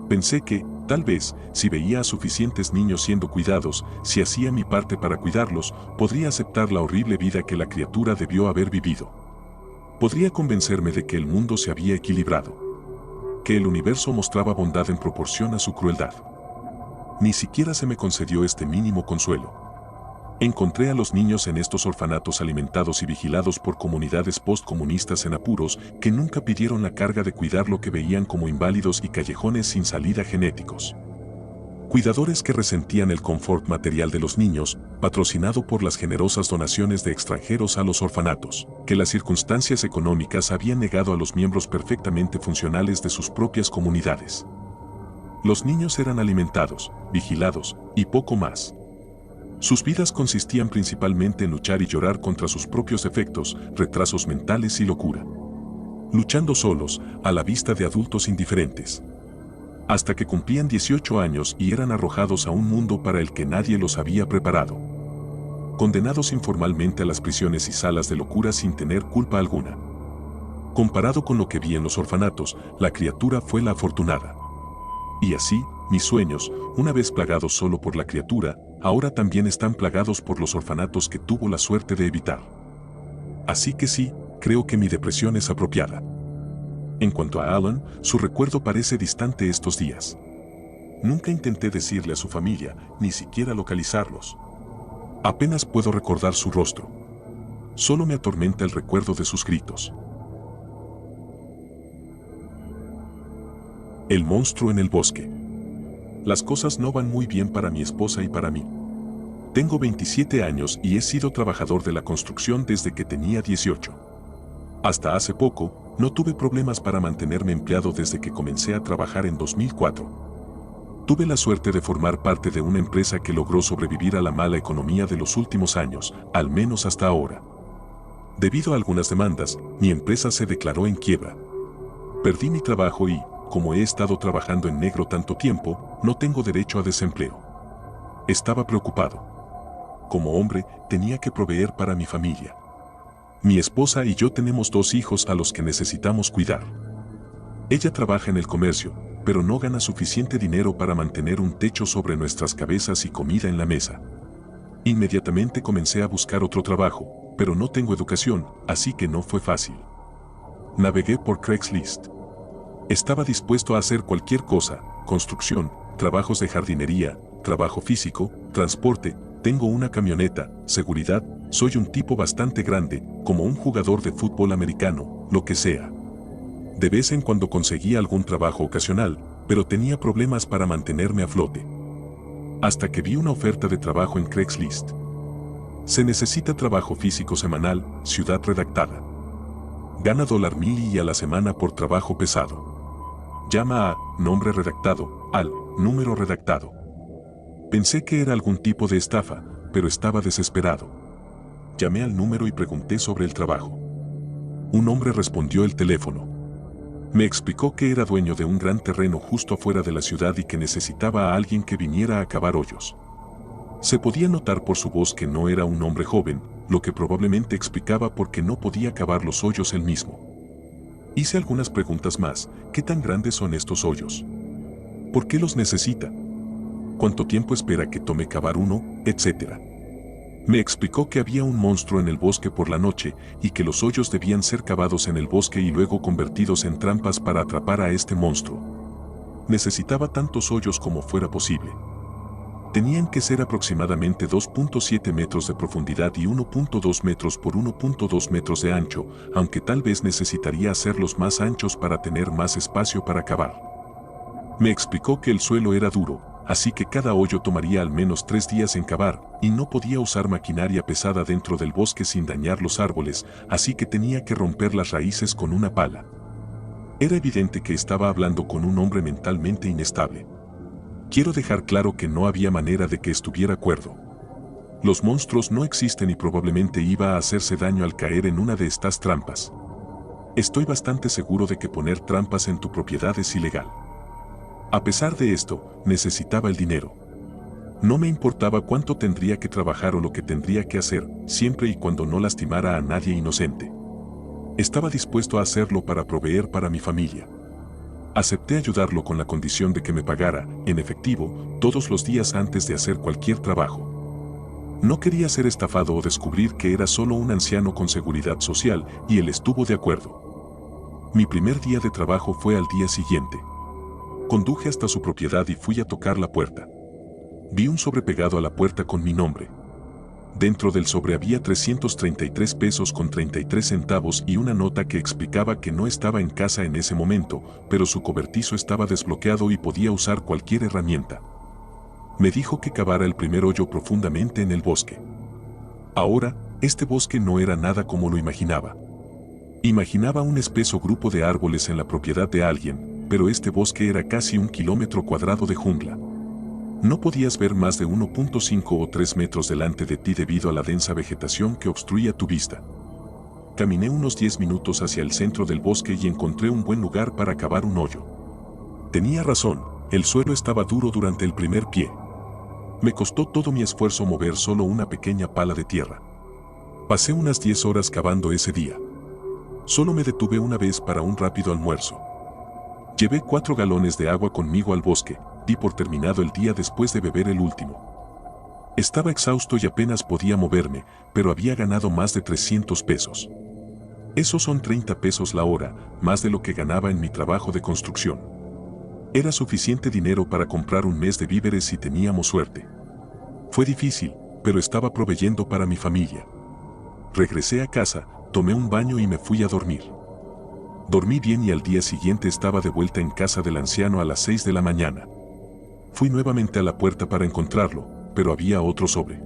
Pensé que, tal vez, si veía a suficientes niños siendo cuidados, si hacía mi parte para cuidarlos, podría aceptar la horrible vida que la criatura debió haber vivido. Podría convencerme de que el mundo se había equilibrado. Que el universo mostraba bondad en proporción a su crueldad. Ni siquiera se me concedió este mínimo consuelo. Encontré a los niños en estos orfanatos alimentados y vigilados por comunidades postcomunistas en apuros que nunca pidieron la carga de cuidar lo que veían como inválidos y callejones sin salida genéticos. Cuidadores que resentían el confort material de los niños, patrocinado por las generosas donaciones de extranjeros a los orfanatos, que las circunstancias económicas habían negado a los miembros perfectamente funcionales de sus propias comunidades. Los niños eran alimentados, vigilados, y poco más. Sus vidas consistían principalmente en luchar y llorar contra sus propios defectos, retrasos mentales y locura. Luchando solos, a la vista de adultos indiferentes. Hasta que cumplían 18 años y eran arrojados a un mundo para el que nadie los había preparado. Condenados informalmente a las prisiones y salas de locura sin tener culpa alguna. Comparado con lo que vi en los orfanatos, la criatura fue la afortunada. Y así, mis sueños, una vez plagados solo por la criatura, ahora también están plagados por los orfanatos que tuvo la suerte de evitar. Así que sí, creo que mi depresión es apropiada. En cuanto a Alan, su recuerdo parece distante estos días. Nunca intenté decirle a su familia, ni siquiera localizarlos. Apenas puedo recordar su rostro. Solo me atormenta el recuerdo de sus gritos. El monstruo en el bosque. Las cosas no van muy bien para mi esposa y para mí. Tengo 27 años y he sido trabajador de la construcción desde que tenía 18. Hasta hace poco, no tuve problemas para mantenerme empleado desde que comencé a trabajar en 2004. Tuve la suerte de formar parte de una empresa que logró sobrevivir a la mala economía de los últimos años, al menos hasta ahora. Debido a algunas demandas, mi empresa se declaró en quiebra. Perdí mi trabajo y, como he estado trabajando en negro tanto tiempo, no tengo derecho a desempleo. Estaba preocupado. Como hombre, tenía que proveer para mi familia. Mi esposa y yo tenemos 2 hijos a los que necesitamos cuidar. Ella trabaja en el comercio, pero no gana suficiente dinero para mantener un techo sobre nuestras cabezas y comida en la mesa. Inmediatamente comencé a buscar otro trabajo, pero no tengo educación, así que no fue fácil. Navegué por Craigslist. Estaba dispuesto a hacer cualquier cosa: construcción, trabajos de jardinería, trabajo físico, transporte, tengo una camioneta, seguridad, soy un tipo bastante grande, como un jugador de fútbol americano, lo que sea. De vez en cuando conseguía algún trabajo ocasional, pero tenía problemas para mantenerme a flote. Hasta que vi una oferta de trabajo en Craigslist. Se necesita trabajo físico semanal, ciudad redactada. Gana $1,000 y a la semana por trabajo pesado. Llama a nombre redactado al número redactado. Pensé que era algún tipo de estafa, pero estaba desesperado. Llamé al número y pregunté sobre el trabajo. Un hombre respondió el teléfono. Me explicó que era dueño de un gran terreno justo afuera de la ciudad y que necesitaba a alguien que viniera a cavar hoyos. Se podía notar por su voz que no era un hombre joven, lo que probablemente explicaba por qué no podía cavar los hoyos él mismo. Hice algunas preguntas más. ¿Qué tan grandes son estos hoyos? ¿Por qué los necesita? ¿Cuánto tiempo espera que tome cavar uno? Etcétera. Me explicó que había un monstruo en el bosque por la noche y que los hoyos debían ser cavados en el bosque y luego convertidos en trampas para atrapar a este monstruo. Necesitaba tantos hoyos como fuera posible. Tenían que ser aproximadamente 2.7 metros de profundidad y 1.2 metros por 1.2 metros de ancho, aunque tal vez necesitaría hacerlos más anchos para tener más espacio para cavar. Me explicó que el suelo era duro, así que cada hoyo tomaría al menos 3 días en cavar, y no podía usar maquinaria pesada dentro del bosque sin dañar los árboles, así que tenía que romper las raíces con una pala. Era evidente que estaba hablando con un hombre mentalmente inestable. Quiero dejar claro que no había manera de que estuviera cuerdo. Los monstruos no existen y probablemente iba a hacerse daño al caer en una de estas trampas. Estoy bastante seguro de que poner trampas en tu propiedad es ilegal. A pesar de esto, necesitaba el dinero. No me importaba cuánto tendría que trabajar o lo que tendría que hacer, siempre y cuando no lastimara a nadie inocente. Estaba dispuesto a hacerlo para proveer para mi familia. Acepté ayudarlo con la condición de que me pagara, en efectivo, todos los días antes de hacer cualquier trabajo. No quería ser estafado o descubrir que era solo un anciano con seguridad social, y él estuvo de acuerdo. Mi primer día de trabajo fue al día siguiente. Conduje hasta su propiedad y fui a tocar la puerta. Vi un sobre pegado a la puerta con mi nombre. Dentro del sobre había 333 pesos con 33 centavos y una nota que explicaba que no estaba en casa en ese momento, pero su cobertizo estaba desbloqueado y podía usar cualquier herramienta. Me dijo que cavara el primer hoyo profundamente en el bosque. Ahora, este bosque no era nada como lo imaginaba. Imaginaba un espeso grupo de árboles en la propiedad de alguien, pero este bosque era casi 1 kilómetro cuadrado de jungla. No podías ver más de 1.5 o 3 metros delante de ti debido a la densa vegetación que obstruía tu vista. Caminé unos 10 minutos hacia el centro del bosque y encontré un buen lugar para cavar un hoyo. Tenía razón, el suelo estaba duro durante el primer pie. Me costó todo mi esfuerzo mover solo una pequeña pala de tierra. Pasé unas 10 horas cavando ese día. Solo me detuve una vez para un rápido almuerzo. Llevé 4 galones de agua conmigo al bosque. Di por terminado el día después de beber el último. Estaba exhausto y apenas podía moverme, pero había ganado más de 300 pesos. Esos son 30 pesos la hora, más de lo que ganaba en mi trabajo de construcción. Era suficiente dinero para comprar un mes de víveres si teníamos suerte. Fue difícil, pero estaba proveyendo para mi familia. Regresé a casa, tomé un baño y me fui a dormir. Dormí bien y al día siguiente estaba de vuelta en casa del anciano a las 6 de la mañana. Fui nuevamente a la puerta para encontrarlo, pero había otro sobre.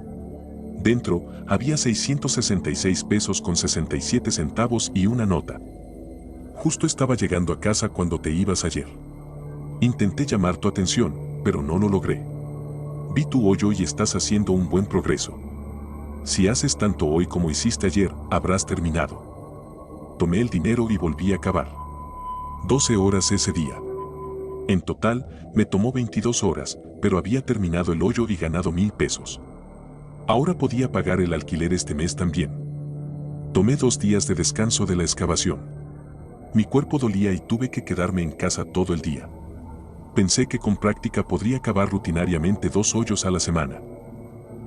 Dentro, había 666 pesos con 67 centavos y una nota. Justo estaba llegando a casa cuando te ibas ayer. Intenté llamar tu atención, pero no lo logré. Vi tu hoyo y estás haciendo un buen progreso. Si haces tanto hoy como hiciste ayer, habrás terminado. Tomé el dinero y volví a cavar. 12 horas ese día. En total, me tomó 22 horas, pero había terminado el hoyo y ganado 1,000 pesos. Ahora podía pagar el alquiler este mes también. Tomé 2 días de descanso de la excavación. Mi cuerpo dolía y tuve que quedarme en casa todo el día. Pensé que con práctica podría cavar rutinariamente 2 hoyos a la semana.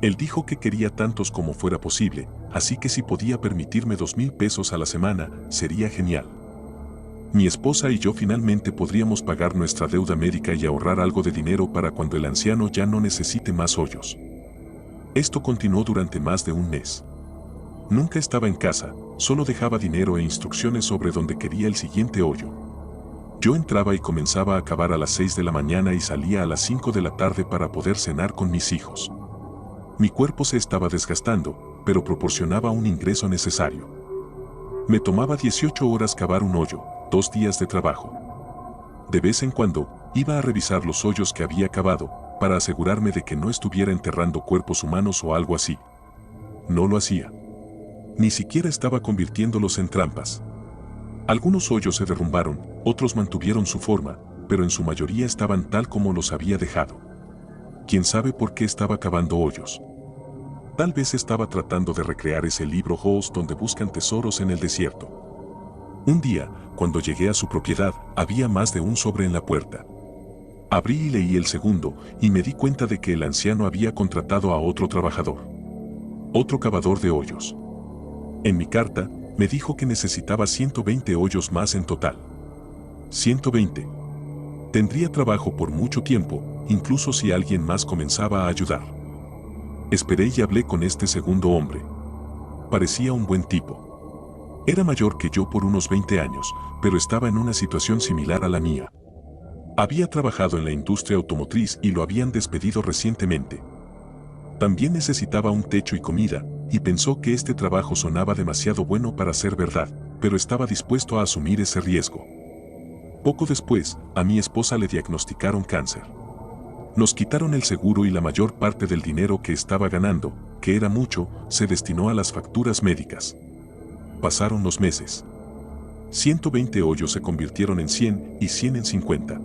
Él dijo que quería tantos como fuera posible, así que si podía permitirme 2,000 pesos a la semana, sería genial. Mi esposa y yo finalmente podríamos pagar nuestra deuda médica y ahorrar algo de dinero para cuando el anciano ya no necesite más hoyos. Esto continuó durante más de un mes. Nunca estaba en casa, solo dejaba dinero e instrucciones sobre dónde quería el siguiente hoyo. Yo entraba y comenzaba a cavar a las 6 de la mañana y salía a las 5 de la tarde para poder cenar con mis hijos. Mi cuerpo se estaba desgastando, pero proporcionaba un ingreso necesario. Me tomaba 18 horas cavar un hoyo, 2 días de trabajo. De vez en cuando, iba a revisar los hoyos que había cavado, para asegurarme de que no estuviera enterrando cuerpos humanos o algo así. No lo hacía. Ni siquiera estaba convirtiéndolos en trampas. Algunos hoyos se derrumbaron, otros mantuvieron su forma, pero en su mayoría estaban tal como los había dejado. ¿Quién sabe por qué estaba cavando hoyos? Tal vez estaba tratando de recrear ese libro House donde buscan tesoros en el desierto. Un día, cuando llegué a su propiedad, había más de un sobre en la puerta. Abrí y leí el segundo, y me di cuenta de que el anciano había contratado a otro trabajador. Otro cavador de hoyos. En mi carta, me dijo que necesitaba 120 hoyos más en total. 120. Tendría trabajo por mucho tiempo, incluso si alguien más comenzaba a ayudar. Esperé y hablé con este segundo hombre. Parecía un buen tipo. Era mayor que yo por unos 20 años, pero estaba en una situación similar a la mía. Había trabajado en la industria automotriz y lo habían despedido recientemente. También necesitaba un techo y comida, y pensó que este trabajo sonaba demasiado bueno para ser verdad, pero estaba dispuesto a asumir ese riesgo. Poco después, a mi esposa le diagnosticaron cáncer. Nos quitaron el seguro y la mayor parte del dinero que estaba ganando, que era mucho, se destinó a las facturas médicas. Pasaron los meses. 120 hoyos se convirtieron en 100 y 100 en 50.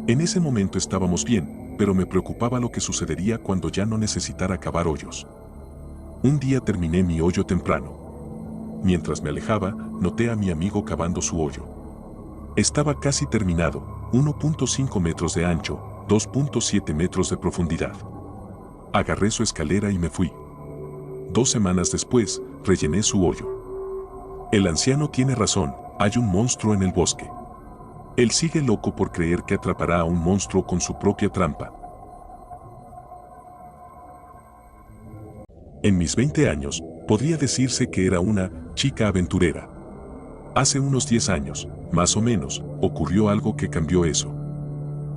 En ese momento estábamos bien, pero me preocupaba lo que sucedería cuando ya no necesitara cavar hoyos. Un día terminé mi hoyo temprano. Mientras me alejaba, noté a mi amigo cavando su hoyo. Estaba casi terminado, 1.5 metros de ancho, 2.7 metros de profundidad. Agarré su escalera y me fui. 2 semanas después, rellené su hoyo. El anciano tiene razón, hay un monstruo en el bosque. Él sigue loco por creer que atrapará a un monstruo con su propia trampa. En mis 20 años, podría decirse que era una chica aventurera. Hace unos 10 años, más o menos, ocurrió algo que cambió eso.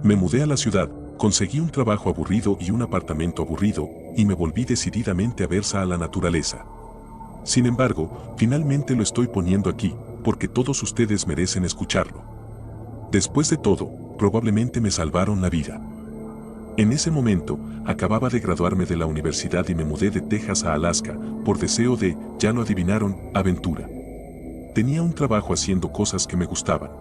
Me mudé a la ciudad, conseguí un trabajo aburrido y un apartamento aburrido, y me volví decididamente aversa a la naturaleza. Sin embargo, finalmente lo estoy poniendo aquí, porque todos ustedes merecen escucharlo. Después de todo, probablemente me salvaron la vida. En ese momento, acababa de graduarme de la universidad y me mudé de Texas a Alaska, por deseo de, ya lo adivinaron, aventura. Tenía un trabajo haciendo cosas que me gustaban.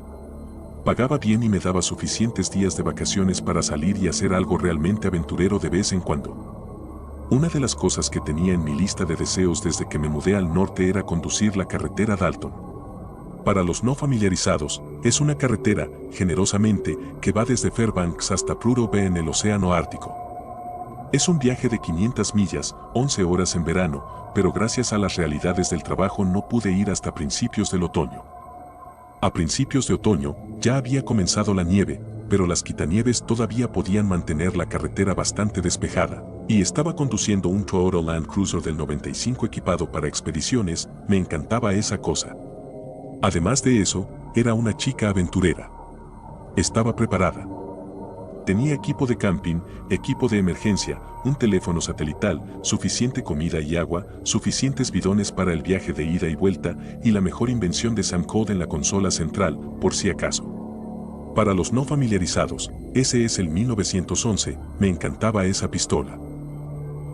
Pagaba bien y me daba suficientes días de vacaciones para salir y hacer algo realmente aventurero de vez en cuando. Una de las cosas que tenía en mi lista de deseos desde que me mudé al norte era conducir la carretera Dalton. Para los no familiarizados, es una carretera, generosamente, que va desde Fairbanks hasta Prudhoe Bay en el Océano Ártico. Es un viaje de 500 millas, 11 horas en verano, pero gracias a las realidades del trabajo no pude ir hasta principios del otoño. A principios de otoño, ya había comenzado la nieve, pero las quitanieves todavía podían mantener la carretera bastante despejada, y estaba conduciendo un Toyota Land Cruiser del 95 equipado para expediciones, me encantaba esa cosa. Además de eso, era una chica aventurera. Estaba preparada. Tenía equipo de camping, equipo de emergencia, un teléfono satelital, suficiente comida y agua, suficientes bidones para el viaje de ida y vuelta, y la mejor invención de Sam Code en la consola central, por si acaso. Para los no familiarizados, ese es el 1911, me encantaba esa pistola.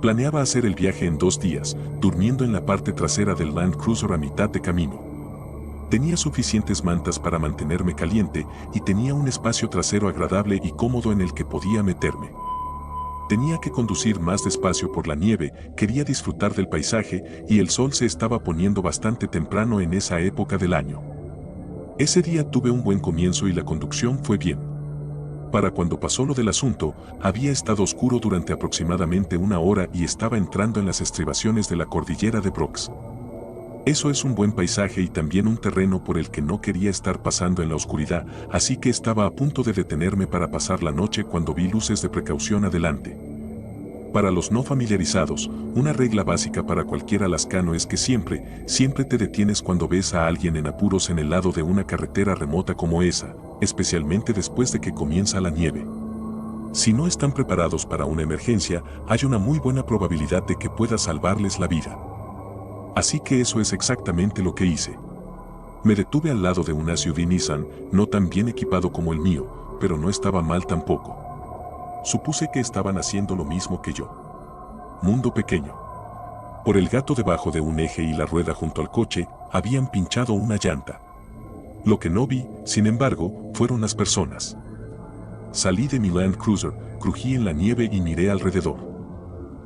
Planeaba hacer el viaje en 2 días, durmiendo en la parte trasera del Land Cruiser a mitad de camino. Tenía suficientes mantas para mantenerme caliente y tenía un espacio trasero agradable y cómodo en el que podía meterme. Tenía que conducir más despacio por la nieve, quería disfrutar del paisaje y el sol se estaba poniendo bastante temprano en esa época del año. Ese día tuve un buen comienzo y la conducción fue bien. Para cuando pasó lo del asunto, había estado oscuro durante aproximadamente una hora y estaba entrando en las estribaciones de la cordillera de Brooks. Eso es un buen paisaje y también un terreno por el que no quería estar pasando en la oscuridad, así que estaba a punto de detenerme para pasar la noche cuando vi luces de precaución adelante. Para los no familiarizados, una regla básica para cualquier alascano es que siempre te detienes cuando ves a alguien en apuros en el lado de una carretera remota como esa, especialmente después de que comienza la nieve. Si no están preparados para una emergencia, hay una muy buena probabilidad de que pueda salvarles la vida. Así que eso es exactamente lo que hice. Me detuve al lado de un SUV Nissan, no tan bien equipado como el mío, pero no estaba mal tampoco. Supuse que estaban haciendo lo mismo que yo. Mundo pequeño. Por el gato debajo de un eje y la rueda junto al coche, habían pinchado una llanta. Lo que no vi, sin embargo, fueron las personas. Salí de mi Land Cruiser, crují en la nieve y miré alrededor.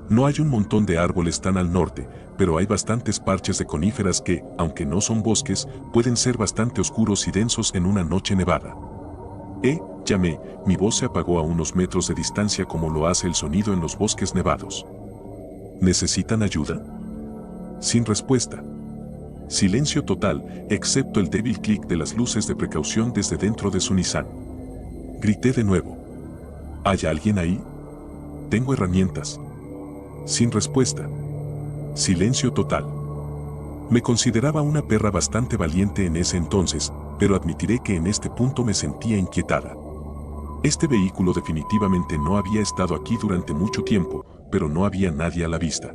No hay un montón de árboles tan al norte, pero hay bastantes parches de coníferas que, aunque no son bosques, pueden ser bastante oscuros y densos en una noche nevada. Llamé, mi voz se apagó a unos metros de distancia como lo hace el sonido en los bosques nevados. ¿Necesitan ayuda? Sin respuesta. Silencio total, excepto el débil clic de las luces de precaución desde dentro de su Nissan. Grité de nuevo. ¿Hay alguien ahí? Tengo herramientas. Sin respuesta. Silencio total. Me consideraba una perra bastante valiente en ese entonces, pero admitiré que en este punto me sentía inquietada. Este vehículo definitivamente no había estado aquí durante mucho tiempo, pero no había nadie a la vista.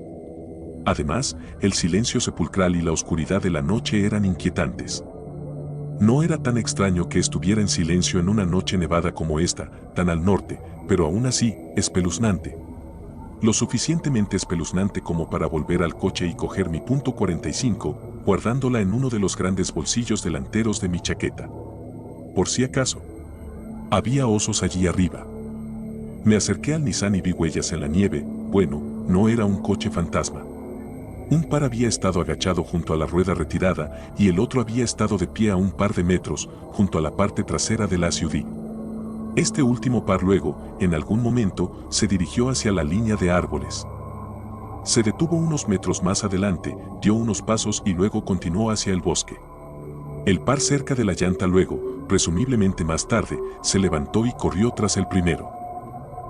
Además, el silencio sepulcral y la oscuridad de la noche eran inquietantes. No era tan extraño que estuviera en silencio en una noche nevada como esta, tan al norte, pero aún así, espeluznante. Lo suficientemente espeluznante como para volver al coche y coger mi .45, guardándola en uno de los grandes bolsillos delanteros de mi chaqueta. Por si acaso. Había osos allí arriba. Me acerqué al Nissan y vi huellas en la nieve. Bueno, no era un coche fantasma. Un par había estado agachado junto a la rueda retirada y el otro había estado de pie a un par de metros, junto a la parte trasera del SUV. Este último par luego, en algún momento, se dirigió hacia la línea de árboles. Se detuvo unos metros más adelante, dio unos pasos y luego continuó hacia el bosque. El par cerca de la llanta luego, presumiblemente más tarde, se levantó y corrió tras el primero.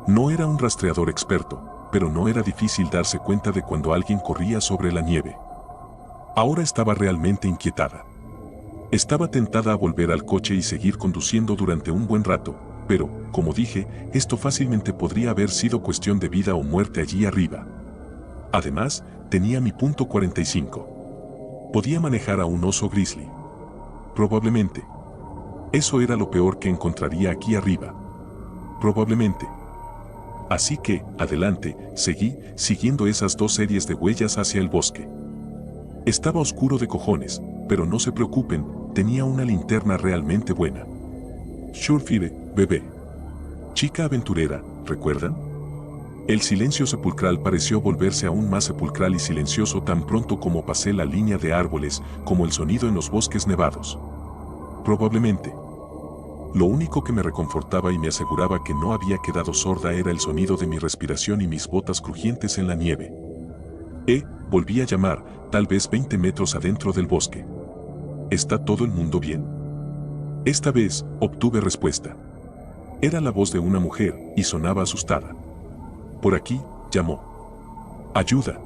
No era un rastreador experto, pero no era difícil darse cuenta de cuando alguien corría sobre la nieve. Ahora estaba realmente inquietada. Estaba tentada a volver al coche y seguir conduciendo durante un buen rato, pero, como dije, esto fácilmente podría haber sido cuestión de vida o muerte allí arriba. Además, tenía mi .45. Podía manejar a un oso grizzly. Probablemente. Eso era lo peor que encontraría aquí arriba. Probablemente. Así que, adelante, seguí, siguiendo esas dos series de huellas hacia el bosque. Estaba oscuro de cojones, pero no se preocupen, tenía una linterna realmente buena. Surefire, bebé. Chica aventurera, ¿recuerdan? El silencio sepulcral pareció volverse aún más sepulcral y silencioso tan pronto como pasé la línea de árboles, como el sonido en los bosques nevados. Probablemente. Lo único que me reconfortaba y me aseguraba que no había quedado sorda era el sonido de mi respiración y mis botas crujientes en la nieve. Volví a llamar, tal vez 20 metros adentro del bosque. ¿Está todo el mundo bien? Esta vez, obtuve respuesta. Era la voz de una mujer, y sonaba asustada. Por aquí, llamó. ¡Ayuda!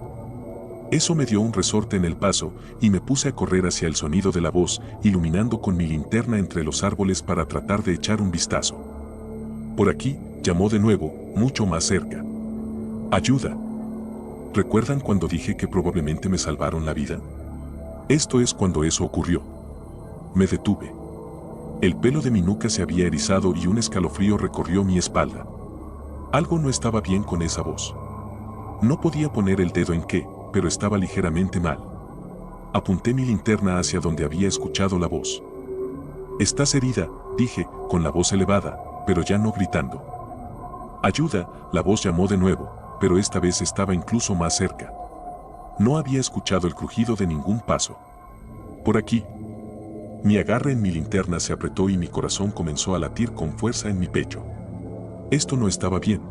Eso me dio un resorte en el paso, y me puse a correr hacia el sonido de la voz, iluminando con mi linterna entre los árboles para tratar de echar un vistazo. Por aquí, llamó de nuevo, mucho más cerca. ¡Ayuda! ¿Recuerdan cuando dije que probablemente me salvaron la vida? Esto es cuando eso ocurrió. Me detuve. El pelo de mi nuca se había erizado y un escalofrío recorrió mi espalda. Algo no estaba bien con esa voz. No podía poner el dedo en qué, pero estaba ligeramente mal. Apunté mi linterna hacia donde había escuchado la voz. «¿Estás herida?», dije, con la voz elevada, pero ya no gritando. «¡Ayuda!», la voz llamó de nuevo, pero esta vez estaba incluso más cerca. No había escuchado el crujido de ningún paso. «Por aquí». Mi agarre en mi linterna se apretó y mi corazón comenzó a latir con fuerza en mi pecho. Esto no estaba bien.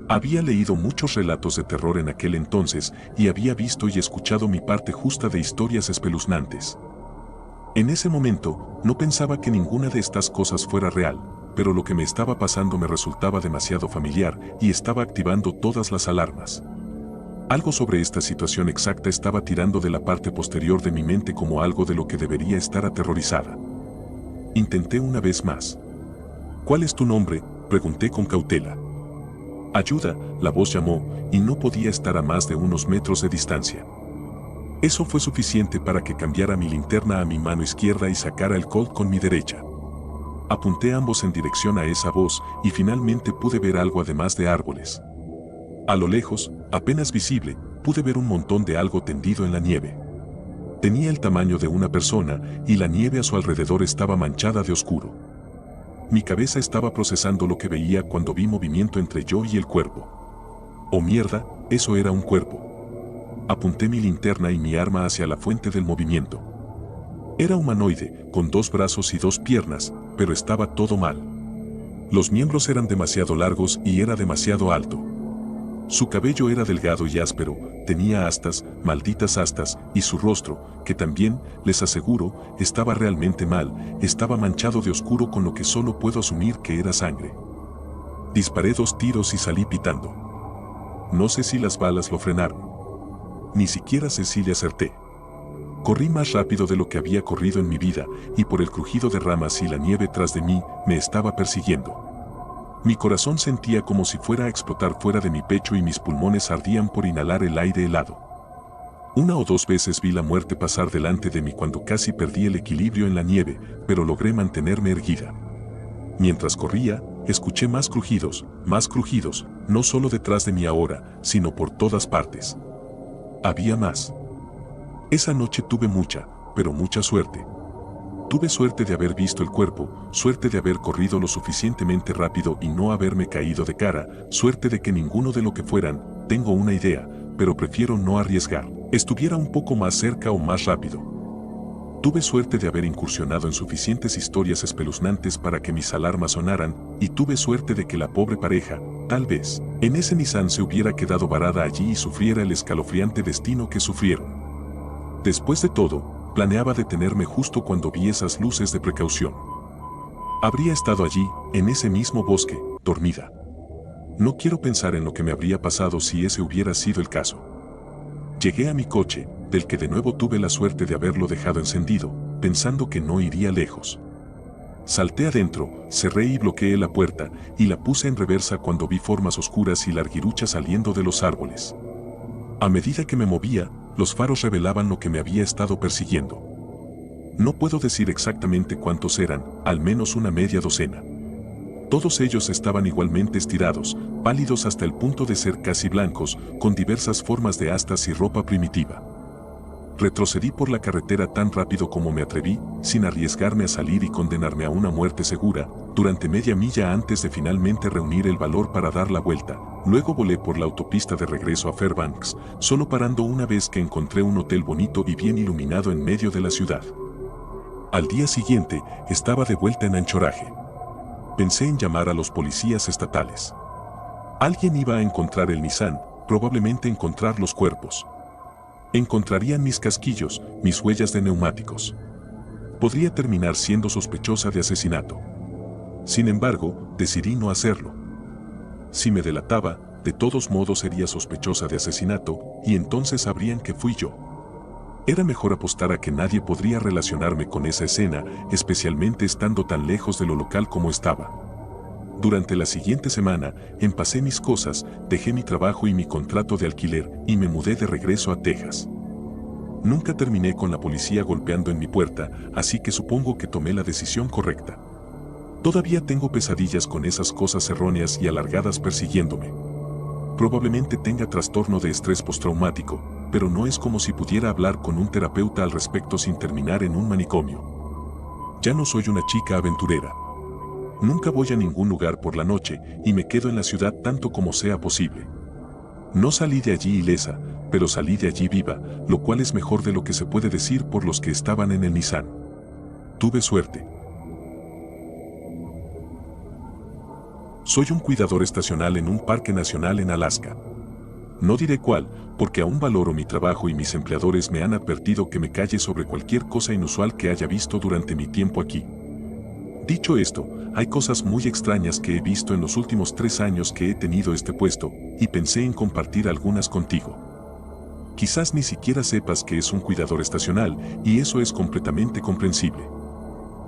Había leído muchos relatos de terror en aquel entonces y había visto y escuchado mi parte justa de historias espeluznantes. En ese momento, no pensaba que ninguna de estas cosas fuera real, pero lo que me estaba pasando me resultaba demasiado familiar y estaba activando todas las alarmas. Algo sobre esta situación exacta estaba tirando de la parte posterior de mi mente como algo de lo que debería estar aterrorizada. Intenté una vez más. ¿Cuál es tu nombre?, pregunté con cautela. Ayuda, la voz llamó, y no podía estar a más de unos metros de distancia. Eso fue suficiente para que cambiara mi linterna a mi mano izquierda y sacara el Colt con mi derecha. Apunté ambos en dirección a esa voz y finalmente pude ver algo además de árboles. A lo lejos, apenas visible, pude ver un montón de algo tendido en la nieve. Tenía el tamaño de una persona y la nieve a su alrededor estaba manchada de oscuro. Mi cabeza estaba procesando lo que veía cuando vi movimiento entre yo y el cuerpo. ¡Oh mierda! Eso era un cuerpo. Apunté mi linterna y mi arma hacia la fuente del movimiento. Era humanoide, con 2 brazos y 2 piernas, pero estaba todo mal. Los miembros eran demasiado largos y era demasiado alto. Su cabello era delgado y áspero, tenía astas, malditas astas, y su rostro, que también, les aseguro, estaba realmente mal, estaba manchado de oscuro con lo que solo puedo asumir que era sangre. Disparé 2 tiros y salí pitando. No sé si las balas lo frenaron. Ni siquiera sé si le acerté. Corrí más rápido de lo que había corrido en mi vida, y por el crujido de ramas y la nieve tras de mí, me estaba persiguiendo. Mi corazón sentía como si fuera a explotar fuera de mi pecho y mis pulmones ardían por inhalar el aire helado. 1 o 2 veces vi la muerte pasar delante de mí cuando casi perdí el equilibrio en la nieve, pero logré mantenerme erguida. Mientras corría, escuché más crujidos, no solo detrás de mí ahora, sino por todas partes. Había más. Esa noche tuve mucha, pero mucha suerte. Tuve suerte de haber visto el cuerpo, suerte de haber corrido lo suficientemente rápido y no haberme caído de cara, suerte de que ninguno de lo que fueran, tengo una idea, pero prefiero no arriesgar, estuviera un poco más cerca o más rápido. Tuve suerte de haber incursionado en suficientes historias espeluznantes para que mis alarmas sonaran, y tuve suerte de que la pobre pareja, tal vez, en ese Nissan se hubiera quedado varada allí y sufriera el escalofriante destino que sufrieron. Después de todo, planeaba detenerme justo cuando vi esas luces de precaución. Habría estado allí, en ese mismo bosque, dormida. No quiero pensar en lo que me habría pasado si ese hubiera sido el caso. Llegué a mi coche, del que de nuevo tuve la suerte de haberlo dejado encendido, pensando que no iría lejos. Salté adentro, cerré y bloqueé la puerta, y la puse en reversa cuando vi formas oscuras y larguiruchas saliendo de los árboles. A medida que me movía, los faros revelaban lo que me había estado persiguiendo. No puedo decir exactamente cuántos eran, al menos una media docena. Todos ellos estaban igualmente estirados, pálidos hasta el punto de ser casi blancos, con diversas formas de astas y ropa primitiva. Retrocedí por la carretera tan rápido como me atreví, sin arriesgarme a salir y condenarme a una muerte segura, durante media milla antes de finalmente reunir el valor para dar la vuelta. Luego volé por la autopista de regreso a Fairbanks, solo parando una vez que encontré un hotel bonito y bien iluminado en medio de la ciudad. Al día siguiente, estaba de vuelta en Anchorage. Pensé en llamar a los policías estatales. Alguien iba a encontrar el Nissan, probablemente encontrar los cuerpos. Encontrarían mis casquillos, mis huellas de neumáticos. Podría terminar siendo sospechosa de asesinato. Sin embargo, decidí no hacerlo. Si me delataba, de todos modos sería sospechosa de asesinato, y entonces sabrían que fui yo. Era mejor apostar a que nadie podría relacionarme con esa escena, especialmente estando tan lejos de lo local como estaba. Durante la siguiente semana, empacé mis cosas, dejé mi trabajo y mi contrato de alquiler, y me mudé de regreso a Texas. Nunca terminé con la policía golpeando en mi puerta, así que supongo que tomé la decisión correcta. Todavía tengo pesadillas con esas cosas erróneas y alargadas persiguiéndome. Probablemente tenga trastorno de estrés postraumático, pero no es como si pudiera hablar con un terapeuta al respecto sin terminar en un manicomio. Ya no soy una chica aventurera. Nunca voy a ningún lugar por la noche y me quedo en la ciudad tanto como sea posible. No salí de allí ilesa, pero salí de allí viva, lo cual es mejor de lo que se puede decir por los que estaban en el Nissan. Tuve suerte. Soy un cuidador estacional en un parque nacional en Alaska. No diré cuál, porque aún valoro mi trabajo y mis empleadores me han advertido que me calle sobre cualquier cosa inusual que haya visto durante mi tiempo aquí. Dicho esto, hay cosas muy extrañas que he visto en los últimos 3 años que he tenido este puesto, y pensé en compartir algunas contigo. Quizás ni siquiera sepas que es un cuidador estacional, y eso es completamente comprensible.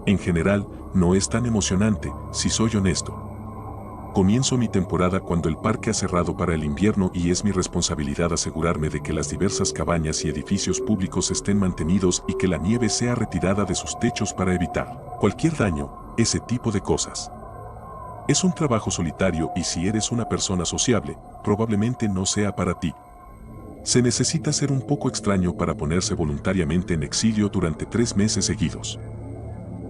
En general, no es tan emocionante, si soy honesto. Comienzo mi temporada cuando el parque ha cerrado para el invierno y es mi responsabilidad asegurarme de que las diversas cabañas y edificios públicos estén mantenidos y que la nieve sea retirada de sus techos para evitar cualquier daño, ese tipo de cosas. Es un trabajo solitario y si eres una persona sociable, probablemente no sea para ti. Se necesita ser un poco extraño para ponerse voluntariamente en exilio durante 3 meses seguidos,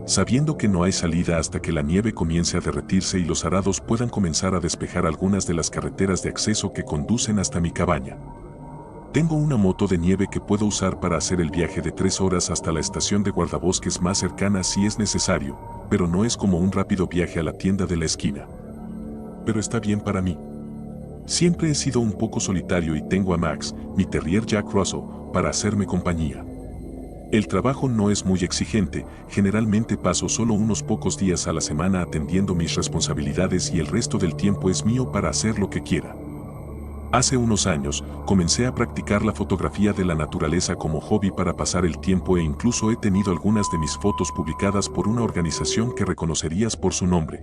sabiendo que no hay salida hasta que la nieve comience a derretirse y los arados puedan comenzar a despejar algunas de las carreteras de acceso que conducen hasta mi cabaña. Tengo una moto de nieve que puedo usar para hacer el viaje de 3 horas hasta la estación de guardabosques más cercana si es necesario, pero no es como un rápido viaje a la tienda de la esquina. Pero está bien para mí. Siempre he sido un poco solitario y tengo a Max, mi terrier Jack Russell, para hacerme compañía. El trabajo no es muy exigente, generalmente paso solo unos pocos días a la semana atendiendo mis responsabilidades y el resto del tiempo es mío para hacer lo que quiera. Hace unos años, comencé a practicar la fotografía de la naturaleza como hobby para pasar el tiempo e incluso he tenido algunas de mis fotos publicadas por una organización que reconocerías por su nombre.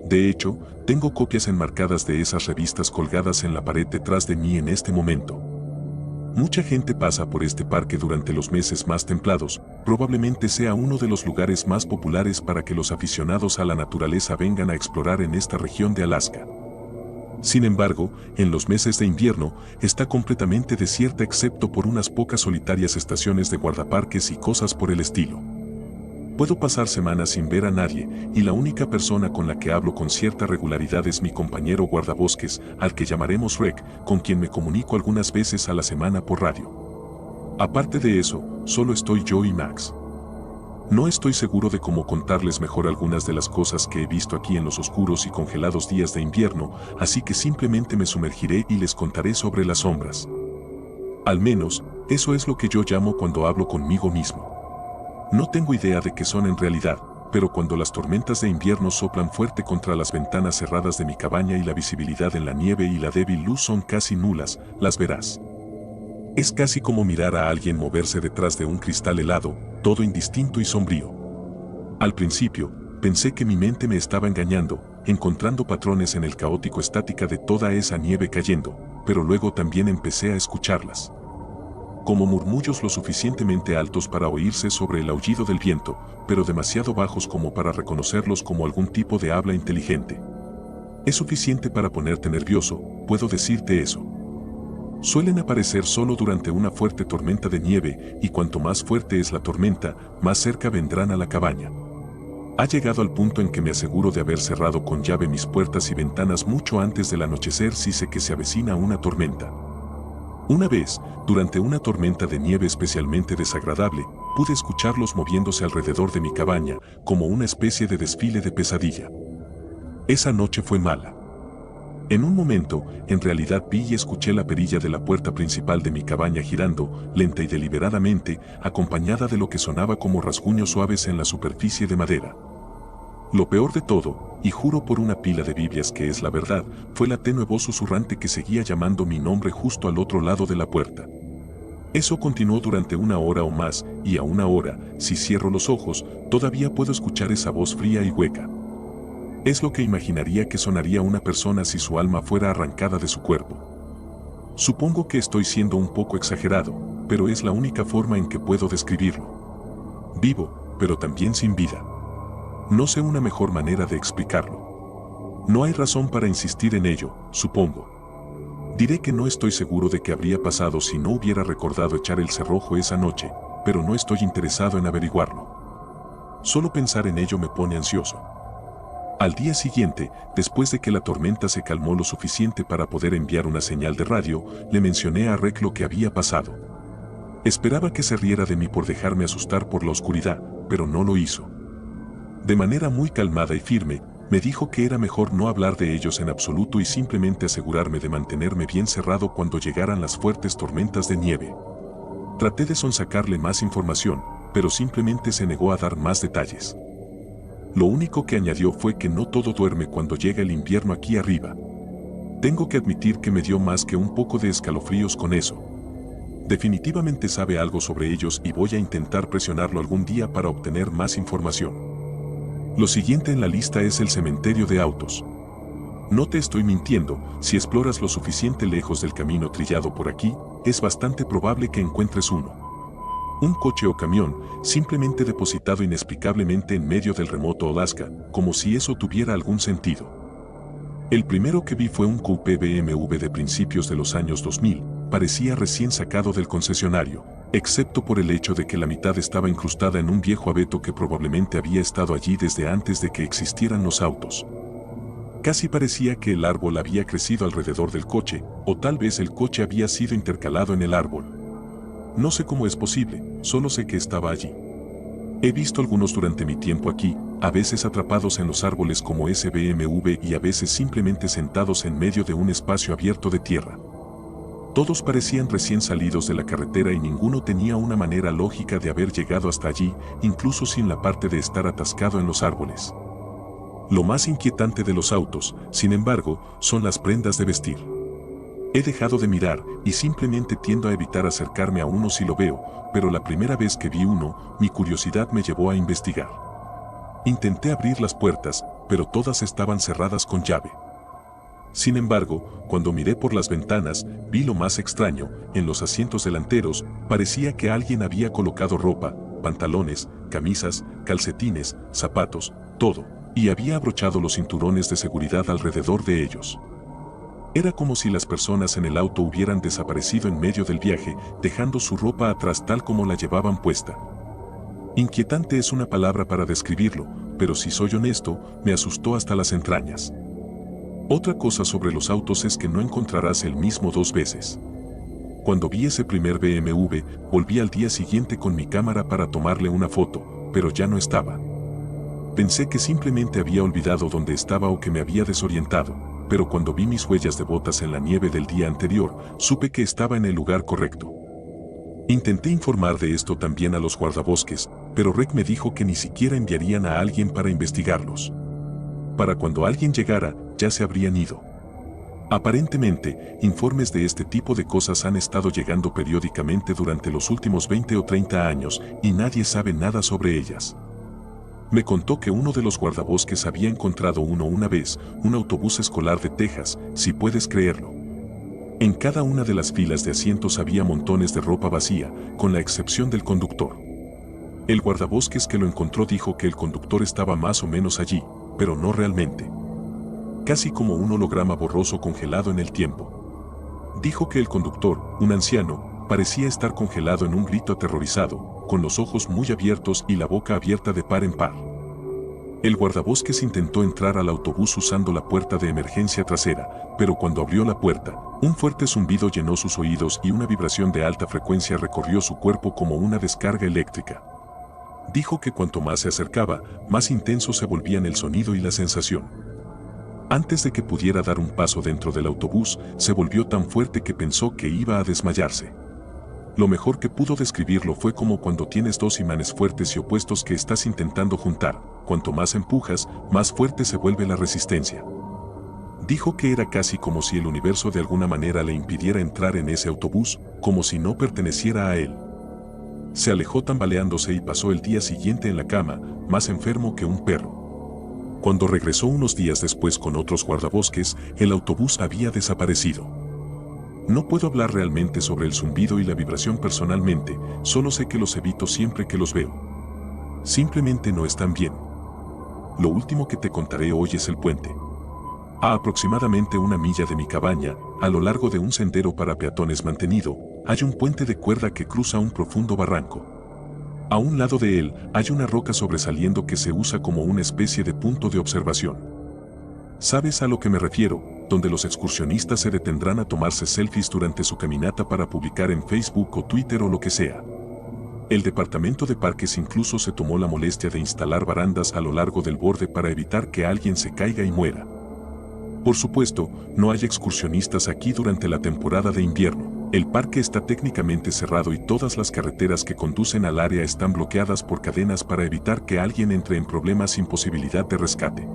De hecho, tengo copias enmarcadas de esas revistas colgadas en la pared detrás de mí en este momento. Mucha gente pasa por este parque durante los meses más templados, probablemente sea uno de los lugares más populares para que los aficionados a la naturaleza vengan a explorar en esta región de Alaska. Sin embargo, en los meses de invierno, está completamente desierta excepto por unas pocas solitarias estaciones de guardaparques y cosas por el estilo. Puedo pasar semanas sin ver a nadie, y la única persona con la que hablo con cierta regularidad es mi compañero guardabosques, al que llamaremos Rec, con quien me comunico algunas veces a la semana por radio. Aparte de eso, solo estoy yo y Max. No estoy seguro de cómo contarles mejor algunas de las cosas que he visto aquí en los oscuros y congelados días de invierno, así que simplemente me sumergiré y les contaré sobre las sombras. Al menos, eso es lo que yo llamo cuando hablo conmigo mismo. No tengo idea de qué son en realidad, pero cuando las tormentas de invierno soplan fuerte contra las ventanas cerradas de mi cabaña y la visibilidad en la nieve y la débil luz son casi nulas, las verás. Es casi como mirar a alguien moverse detrás de un cristal helado, todo indistinto y sombrío. Al principio, pensé que mi mente me estaba engañando, encontrando patrones en el caótico estática de toda esa nieve cayendo, pero luego también empecé a escucharlas. Como murmullos lo suficientemente altos para oírse sobre el aullido del viento, pero demasiado bajos como para reconocerlos como algún tipo de habla inteligente. Es suficiente para ponerte nervioso, puedo decirte eso. Suelen aparecer solo durante una fuerte tormenta de nieve, y cuanto más fuerte es la tormenta, más cerca vendrán a la cabaña. Ha llegado al punto en que me aseguro de haber cerrado con llave mis puertas y ventanas mucho antes del anochecer si sé que se avecina una tormenta. Una vez, durante una tormenta de nieve especialmente desagradable, pude escucharlos moviéndose alrededor de mi cabaña, como una especie de desfile de pesadilla. Esa noche fue mala. En un momento, en realidad vi y escuché la perilla de la puerta principal de mi cabaña girando, lenta y deliberadamente, acompañada de lo que sonaba como rasguños suaves en la superficie de madera. Lo peor de todo, y juro por una pila de Biblias que es la verdad, fue la tenue voz susurrante que seguía llamando mi nombre justo al otro lado de la puerta. Eso continuó durante 1 hora o más, y a 1 hora, si cierro los ojos, todavía puedo escuchar esa voz fría y hueca. Es lo que imaginaría que sonaría una persona si su alma fuera arrancada de su cuerpo. Supongo que estoy siendo un poco exagerado, pero es la única forma en que puedo describirlo. Vivo, pero también sin vida. No sé una mejor manera de explicarlo. No hay razón para insistir en ello, supongo. Diré que no estoy seguro de qué habría pasado si no hubiera recordado echar el cerrojo esa noche, pero no estoy interesado en averiguarlo. Solo pensar en ello me pone ansioso. Al día siguiente, después de que la tormenta se calmó lo suficiente para poder enviar una señal de radio, le mencioné a Rec lo que había pasado. Esperaba que se riera de mí por dejarme asustar por la oscuridad, pero no lo hizo. De manera muy calmada y firme, me dijo que era mejor no hablar de ellos en absoluto y simplemente asegurarme de mantenerme bien cerrado cuando llegaran las fuertes tormentas de nieve. Traté de sonsacarle más información, pero simplemente se negó a dar más detalles. Lo único que añadió fue que no todo duerme cuando llega el invierno aquí arriba. Tengo que admitir que me dio más que un poco de escalofríos con eso. Definitivamente sabe algo sobre ellos y voy a intentar presionarlo algún día para obtener más información. Lo siguiente en la lista es el cementerio de autos. No te estoy mintiendo, si exploras lo suficiente lejos del camino trillado por aquí, es bastante probable que encuentres uno. Un coche o camión, simplemente depositado inexplicablemente en medio del remoto Alaska, como si eso tuviera algún sentido. El primero que vi fue un coupé BMW de principios de los años 2000, parecía recién sacado del concesionario, excepto por el hecho de que la mitad estaba incrustada en un viejo abeto que probablemente había estado allí desde antes de que existieran los autos. Casi parecía que el árbol había crecido alrededor del coche, o tal vez el coche había sido intercalado en el árbol. No sé cómo es posible, solo sé que estaba allí. He visto algunos durante mi tiempo aquí, a veces atrapados en los árboles como ese BMW y a veces simplemente sentados en medio de un espacio abierto de tierra. Todos parecían recién salidos de la carretera y ninguno tenía una manera lógica de haber llegado hasta allí, incluso sin la parte de estar atascado en los árboles. Lo más inquietante de los autos, sin embargo, son las prendas de vestir. He dejado de mirar y simplemente tiendo a evitar acercarme a uno si lo veo, pero la primera vez que vi uno, mi curiosidad me llevó a investigar. Intenté abrir las puertas, pero todas estaban cerradas con llave. Sin embargo, cuando miré por las ventanas, vi lo más extraño: en los asientos delanteros, parecía que alguien había colocado ropa, pantalones, camisas, calcetines, zapatos, todo, y había abrochado los cinturones de seguridad alrededor de ellos. Era como si las personas en el auto hubieran desaparecido en medio del viaje, dejando su ropa atrás tal como la llevaban puesta. Inquietante es una palabra para describirlo, pero si soy honesto, me asustó hasta las entrañas. Otra cosa sobre los autos es que no encontrarás el mismo dos veces. Cuando vi ese primer BMW, volví al día siguiente con mi cámara para tomarle una foto, pero ya no estaba. Pensé que simplemente había olvidado dónde estaba o que me había desorientado, pero cuando vi mis huellas de botas en la nieve del día anterior, supe que estaba en el lugar correcto. Intenté informar de esto también a los guardabosques, pero Rick me dijo que ni siquiera enviarían a alguien para investigarlos. Para cuando alguien llegara, ya se habrían ido. Aparentemente, informes de este tipo de cosas han estado llegando periódicamente durante los últimos 20 o 30 años y nadie sabe nada sobre ellas. Me contó que uno de los guardabosques había encontrado uno una vez, un autobús escolar de Texas, si puedes creerlo. En cada una de las filas de asientos había montones de ropa vacía, con la excepción del conductor. El guardabosques que lo encontró dijo que el conductor estaba más o menos allí, pero no realmente. Casi como un holograma borroso congelado en el tiempo. Dijo que el conductor, un anciano, parecía estar congelado en un grito aterrorizado, con los ojos muy abiertos y la boca abierta de par en par. El guardabosques intentó entrar al autobús usando la puerta de emergencia trasera, pero cuando abrió la puerta, un fuerte zumbido llenó sus oídos y una vibración de alta frecuencia recorrió su cuerpo como una descarga eléctrica. Dijo que cuanto más se acercaba, más intenso se volvían el sonido y la sensación. Antes de que pudiera dar un paso dentro del autobús, se volvió tan fuerte que pensó que iba a desmayarse. Lo mejor que pudo describirlo fue como cuando tienes dos imanes fuertes y opuestos que estás intentando juntar. Cuanto más empujas, más fuerte se vuelve la resistencia. Dijo que era casi como si el universo de alguna manera le impidiera entrar en ese autobús, como si no perteneciera a él. Se alejó tambaleándose y pasó el día siguiente en la cama, más enfermo que un perro. Cuando regresó unos días después con otros guardabosques, el autobús había desaparecido. No puedo hablar realmente sobre el zumbido y la vibración personalmente, solo sé que los evito siempre que los veo. Simplemente no están bien. Lo último que te contaré hoy es el puente. A aproximadamente 1 milla de mi cabaña, a lo largo de un sendero para peatones mantenido, hay un puente de cuerda que cruza un profundo barranco. A un lado de él hay una roca sobresaliendo que se usa como una especie de punto de observación. ¿Sabes a lo que me refiero? Donde los excursionistas se detendrán a tomarse selfies durante su caminata para publicar en Facebook o Twitter o lo que sea. El departamento de parques incluso se tomó la molestia de instalar barandas a lo largo del borde para evitar que alguien se caiga y muera. Por supuesto, no hay excursionistas aquí durante la temporada de invierno. El parque está técnicamente cerrado y todas las carreteras que conducen al área están bloqueadas por cadenas para evitar que alguien entre en problemas sin posibilidad de rescate.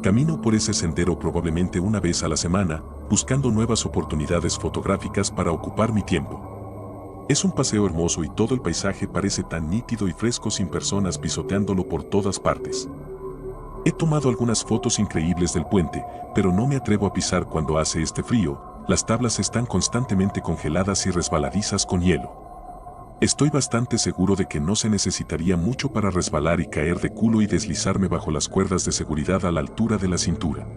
Camino por ese sendero probablemente una vez a la semana, buscando nuevas oportunidades fotográficas para ocupar mi tiempo. Es un paseo hermoso y todo el paisaje parece tan nítido y fresco sin personas pisoteándolo por todas partes. He tomado algunas fotos increíbles del puente, pero no me atrevo a pisar cuando hace este frío. Las tablas están constantemente congeladas y resbaladizas con hielo. Estoy bastante seguro de que no se necesitaría mucho para resbalar y caer de culo y deslizarme bajo las cuerdas de seguridad a la altura de la cintura.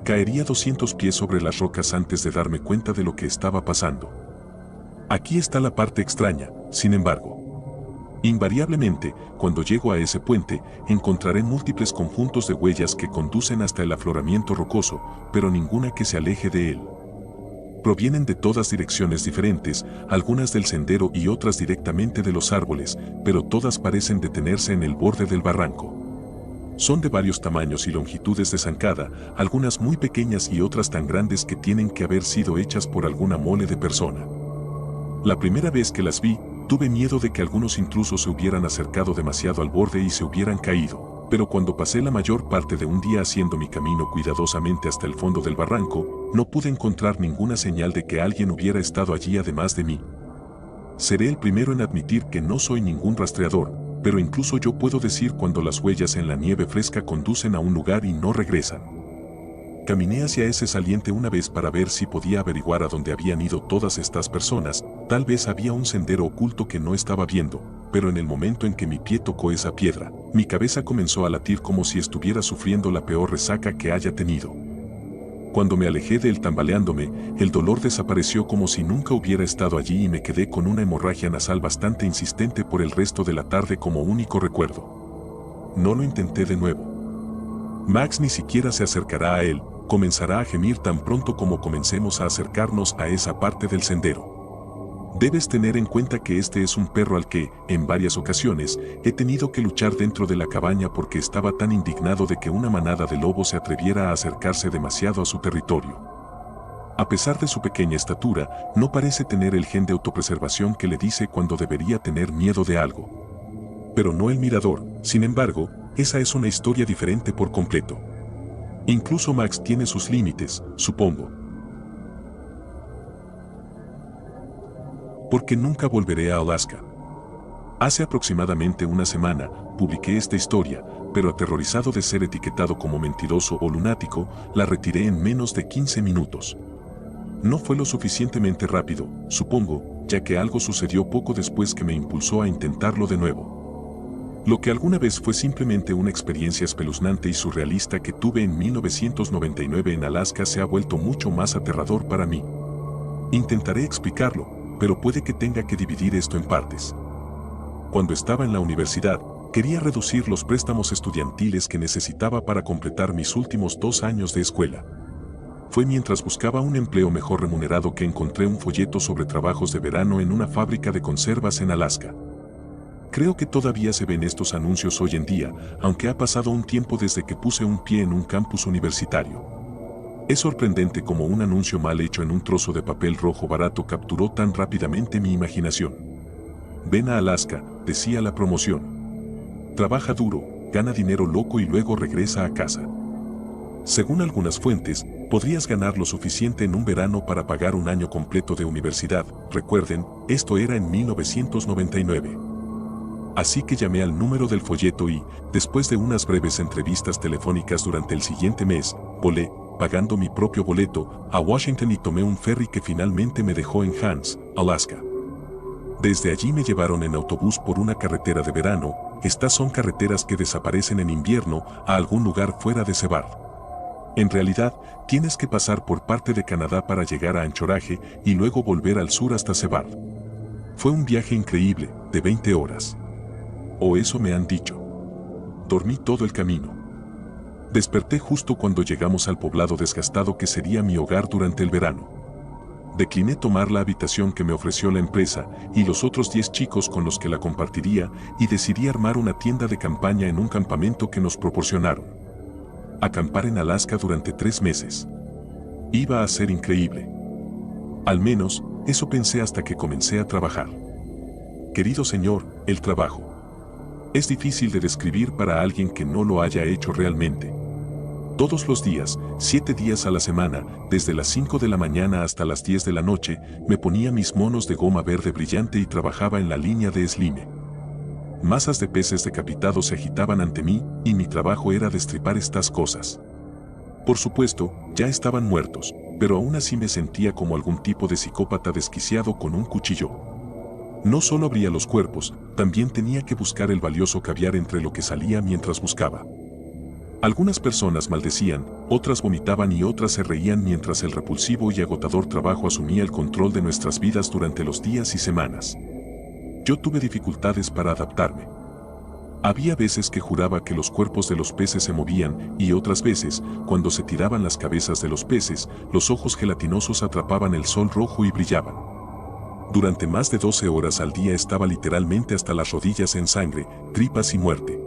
Caería 200 pies sobre las rocas antes de darme cuenta de lo que estaba pasando. Aquí está la parte extraña, sin embargo. Invariablemente, cuando llego a ese puente, encontraré múltiples conjuntos de huellas que conducen hasta el afloramiento rocoso, pero ninguna que se aleje de él. Provienen de todas direcciones diferentes, algunas del sendero y otras directamente de los árboles, pero todas parecen detenerse en el borde del barranco. Son de varios tamaños y longitudes de zancada, algunas muy pequeñas y otras tan grandes que tienen que haber sido hechas por alguna mole de persona. La primera vez que las vi, tuve miedo de que algunos intrusos se hubieran acercado demasiado al borde y se hubieran caído. Pero cuando pasé la mayor parte de un día haciendo mi camino cuidadosamente hasta el fondo del barranco, no pude encontrar ninguna señal de que alguien hubiera estado allí además de mí. Seré el primero en admitir que no soy ningún rastreador, pero incluso yo puedo decir cuando las huellas en la nieve fresca conducen a un lugar y no regresan. Caminé hacia ese saliente una vez para ver si podía averiguar a dónde habían ido todas estas personas. Tal vez había un sendero oculto que no estaba viendo, pero en el momento en que mi pie tocó esa piedra, mi cabeza comenzó a latir como si estuviera sufriendo la peor resaca que haya tenido. Cuando me alejé de él tambaleándome, el dolor desapareció como si nunca hubiera estado allí y me quedé con una hemorragia nasal bastante insistente por el resto de la tarde como único recuerdo. No lo intenté de nuevo. Max ni siquiera se acercará a él, comenzará a gemir tan pronto como comencemos a acercarnos a esa parte del sendero. Debes tener en cuenta que este es un perro al que, en varias ocasiones, he tenido que luchar dentro de la cabaña porque estaba tan indignado de que una manada de lobos se atreviera a acercarse demasiado a su territorio. A pesar de su pequeña estatura, no parece tener el gen de autopreservación que le dice cuando debería tener miedo de algo. Pero no el mirador, sin embargo, esa es una historia diferente por completo. Incluso Max tiene sus límites, supongo. Porque nunca volveré a Alaska. Hace aproximadamente una semana, publiqué esta historia, pero aterrorizado de ser etiquetado como mentiroso o lunático, la retiré en menos de 15 minutos. No fue lo suficientemente rápido, supongo, ya que algo sucedió poco después que me impulsó a intentarlo de nuevo. Lo que alguna vez fue simplemente una experiencia espeluznante y surrealista que tuve en 1999 en Alaska se ha vuelto mucho más aterrador para mí. Intentaré explicarlo, pero puede que tenga que dividir esto en partes. Cuando estaba en la universidad, quería reducir los préstamos estudiantiles que necesitaba para completar mis últimos 2 años de escuela. Fue mientras buscaba un empleo mejor remunerado que encontré un folleto sobre trabajos de verano en una fábrica de conservas en Alaska. Creo que todavía se ven estos anuncios hoy en día, aunque ha pasado un tiempo desde que puse un pie en un campus universitario. Es sorprendente cómo un anuncio mal hecho en un trozo de papel rojo barato capturó tan rápidamente mi imaginación. Ven a Alaska, decía la promoción. Trabaja duro, gana dinero loco y luego regresa a casa. Según algunas fuentes, podrías ganar lo suficiente en un verano para pagar un año completo de universidad. Recuerden, esto era en 1999. Así que llamé al número del folleto y, después de unas breves entrevistas telefónicas durante el siguiente mes, volé, pagando mi propio boleto, a Washington y tomé un ferry que finalmente me dejó en Hans, Alaska. Desde allí me llevaron en autobús por una carretera de verano. Estas son carreteras que desaparecen en invierno a algún lugar fuera de Sebar. En realidad, tienes que pasar por parte de Canadá para llegar a Anchorage y luego volver al sur hasta Sebar. Fue un viaje increíble, de 20 horas. O eso me han dicho. Dormí todo el camino. Desperté justo cuando llegamos al poblado desgastado que sería mi hogar durante el verano. Decliné tomar la habitación que me ofreció la empresa y los otros 10 chicos con los que la compartiría y decidí armar una tienda de campaña en un campamento que nos proporcionaron. Acampar en Alaska durante 3 meses. Iba a ser increíble. Al menos, eso pensé hasta que comencé a trabajar. Querido señor, el trabajo. Es difícil de describir para alguien que no lo haya hecho realmente. Todos los días, 7 días a la semana, desde las 5 de la mañana hasta las 10 de la noche, me ponía mis monos de goma verde brillante y trabajaba en la línea de Slime. Masas de peces decapitados se agitaban ante mí y mi trabajo era destripar estas cosas. Por supuesto, ya estaban muertos, pero aún así me sentía como algún tipo de psicópata desquiciado con un cuchillo. No solo abría los cuerpos, también tenía que buscar el valioso caviar entre lo que salía mientras buscaba. Algunas personas maldecían, otras vomitaban y otras se reían mientras el repulsivo y agotador trabajo asumía el control de nuestras vidas durante los días y semanas. Yo tuve dificultades para adaptarme. Había veces que juraba que los cuerpos de los peces se movían y otras veces, cuando se tiraban las cabezas de los peces, los ojos gelatinosos atrapaban el sol rojo y brillaban. Durante más de 12 horas al día estaba literalmente hasta las rodillas en sangre, tripas y muerte.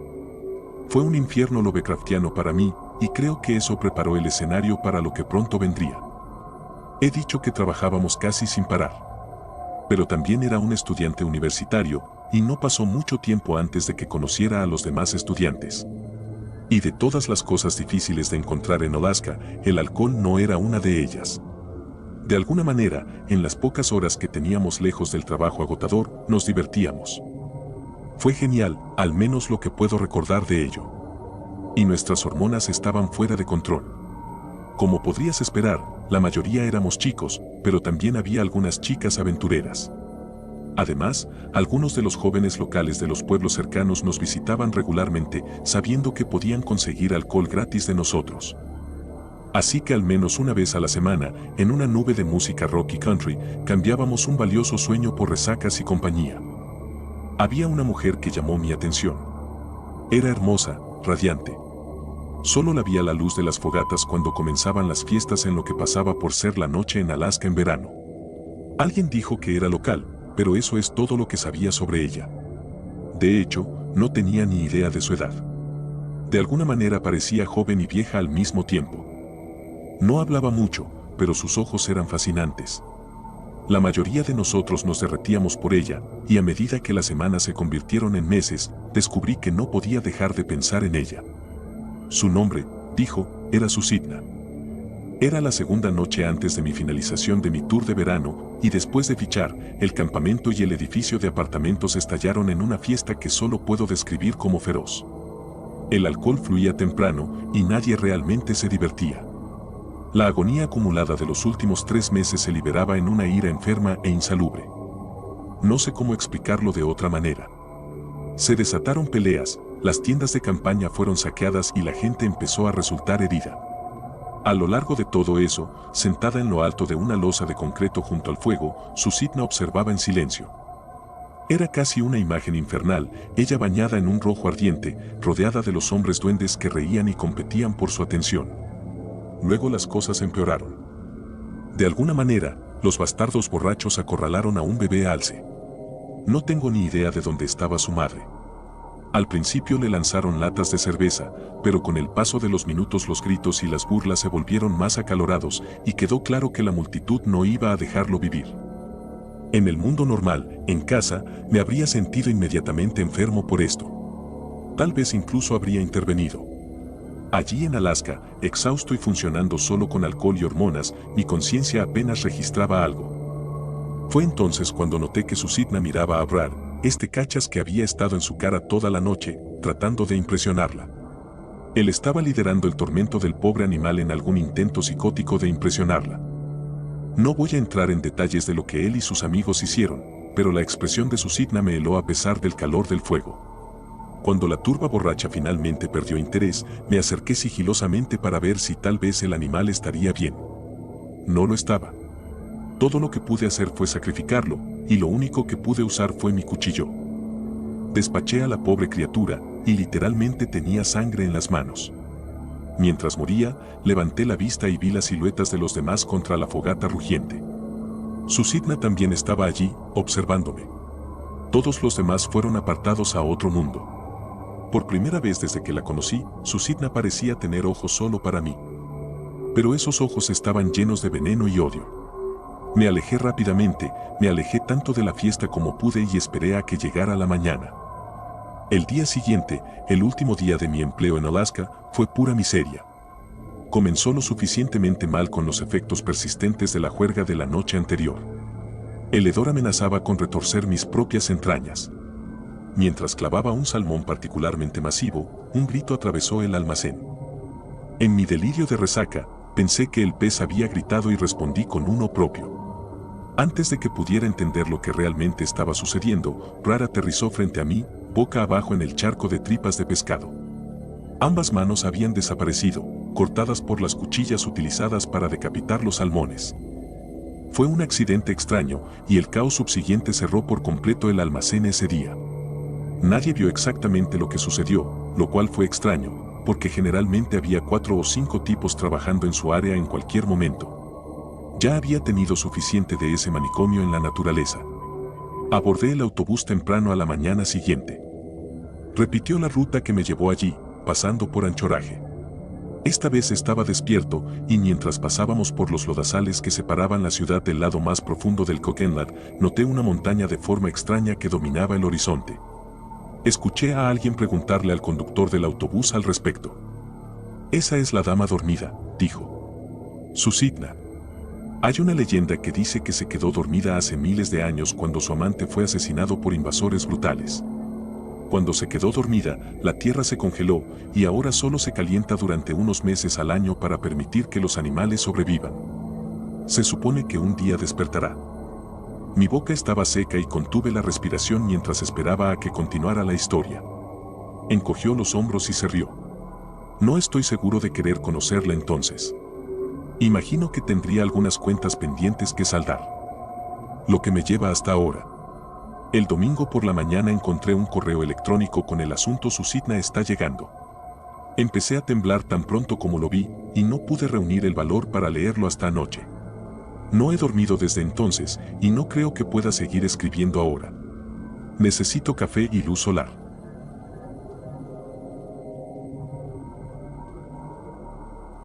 Fue un infierno lovecraftiano para mí, y creo que eso preparó el escenario para lo que pronto vendría. He dicho que trabajábamos casi sin parar. Pero también era un estudiante universitario, y no pasó mucho tiempo antes de que conociera a los demás estudiantes. Y de todas las cosas difíciles de encontrar en Alaska, el alcohol no era una de ellas. De alguna manera, en las pocas horas que teníamos lejos del trabajo agotador, nos divertíamos. Fue genial, al menos lo que puedo recordar de ello. Y nuestras hormonas estaban fuera de control. Como podrías esperar, la mayoría éramos chicos, pero también había algunas chicas aventureras. Además, algunos de los jóvenes locales de los pueblos cercanos nos visitaban regularmente, sabiendo que podían conseguir alcohol gratis de nosotros. Así que al menos una vez a la semana, en una nube de música rock y country, cambiábamos un valioso sueño por resacas y compañía. Había una mujer que llamó mi atención. Era hermosa, radiante. Solo la vi a la luz de las fogatas cuando comenzaban las fiestas en lo que pasaba por ser la noche en Alaska en verano. Alguien dijo que era local, pero eso es todo lo que sabía sobre ella. De hecho, no tenía ni idea de su edad. De alguna manera parecía joven y vieja al mismo tiempo. No hablaba mucho, pero sus ojos eran fascinantes. La mayoría de nosotros nos derretíamos por ella, y a medida que las semanas se convirtieron en meses, descubrí que no podía dejar de pensar en ella. Su nombre, dijo, era Susitna. Era la segunda noche antes de mi finalización de mi tour de verano, y después de fichar, el campamento y el edificio de apartamentos estallaron en una fiesta que solo puedo describir como feroz. El alcohol fluía temprano, y nadie realmente se divertía. La agonía acumulada de los últimos 3 meses se liberaba en una ira enferma e insalubre. No sé cómo explicarlo de otra manera. Se desataron peleas, las tiendas de campaña fueron saqueadas y la gente empezó a resultar herida. A lo largo de todo eso, sentada en lo alto de una losa de concreto junto al fuego, Susitna observaba en silencio. Era casi una imagen infernal, ella bañada en un rojo ardiente, rodeada de los hombres duendes que reían y competían por su atención. Luego las cosas empeoraron. De alguna manera, los bastardos borrachos acorralaron a un bebé alce. No tengo ni idea de dónde estaba su madre. Al principio le lanzaron latas de cerveza, pero con el paso de los minutos los gritos y las burlas se volvieron más acalorados y quedó claro que la multitud no iba a dejarlo vivir. En el mundo normal, en casa, me habría sentido inmediatamente enfermo por esto. Tal vez incluso habría intervenido. Allí en Alaska, exhausto y funcionando solo con alcohol y hormonas, mi conciencia apenas registraba algo. Fue entonces cuando noté que Susitna miraba a Brad, este cachas que había estado en su cara toda la noche, tratando de impresionarla. Él estaba liderando el tormento del pobre animal en algún intento psicótico de impresionarla. No voy a entrar en detalles de lo que él y sus amigos hicieron, pero la expresión de Susitna me heló a pesar del calor del fuego. Cuando la turba borracha finalmente perdió interés, me acerqué sigilosamente para ver si tal vez el animal estaría bien. No lo estaba. Todo lo que pude hacer fue sacrificarlo, y lo único que pude usar fue mi cuchillo. Despaché a la pobre criatura, y literalmente tenía sangre en las manos. Mientras moría, levanté la vista y vi las siluetas de los demás contra la fogata rugiente. Susitna también estaba allí, observándome. Todos los demás fueron apartados a otro mundo. Por primera vez desde que la conocí, Susitna parecía tener ojos solo para mí. Pero esos ojos estaban llenos de veneno y odio. Me alejé rápidamente, me alejé tanto de la fiesta como pude y esperé a que llegara la mañana. El día siguiente, el último día de mi empleo en Alaska, fue pura miseria. Comenzó lo suficientemente mal con los efectos persistentes de la juerga de la noche anterior. El hedor amenazaba con retorcer mis propias entrañas. Mientras clavaba un salmón particularmente masivo, un grito atravesó el almacén. En mi delirio de resaca, pensé que el pez había gritado y respondí con uno propio. Antes de que pudiera entender lo que realmente estaba sucediendo, Brad aterrizó frente a mí, boca abajo en el charco de tripas de pescado. Ambas manos habían desaparecido, cortadas por las cuchillas utilizadas para decapitar los salmones. Fue un accidente extraño, y el caos subsiguiente cerró por completo el almacén ese día. Nadie vio exactamente lo que sucedió, lo cual fue extraño, porque generalmente había 4 o 5 tipos trabajando en su área en cualquier momento. Ya había tenido suficiente de ese manicomio en la naturaleza. Abordé el autobús temprano a la mañana siguiente. Repitió la ruta que me llevó allí, pasando por Anchorage. Esta vez estaba despierto, y mientras pasábamos por los lodazales que separaban la ciudad del lado más profundo del Coquenlat, noté una montaña de forma extraña que dominaba el horizonte. Escuché a alguien preguntarle al conductor del autobús al respecto. «Esa es la dama dormida», dijo. «Susitna. Hay una leyenda que dice que se quedó dormida hace miles de años cuando su amante fue asesinado por invasores brutales. Cuando se quedó dormida, la tierra se congeló y ahora solo se calienta durante unos meses al año para permitir que los animales sobrevivan. Se supone que un día despertará». Mi boca estaba seca y contuve la respiración mientras esperaba a que continuara la historia. Encogió los hombros y se rió. «No estoy seguro de querer conocerla entonces. Imagino que tendría algunas cuentas pendientes que saldar. Lo que me lleva hasta ahora. El domingo por la mañana encontré un correo electrónico con el asunto Susitna está llegando. Empecé a temblar tan pronto como lo vi, y no pude reunir el valor para leerlo hasta anoche. No he dormido desde entonces, y no creo que pueda seguir escribiendo ahora. Necesito café y luz solar».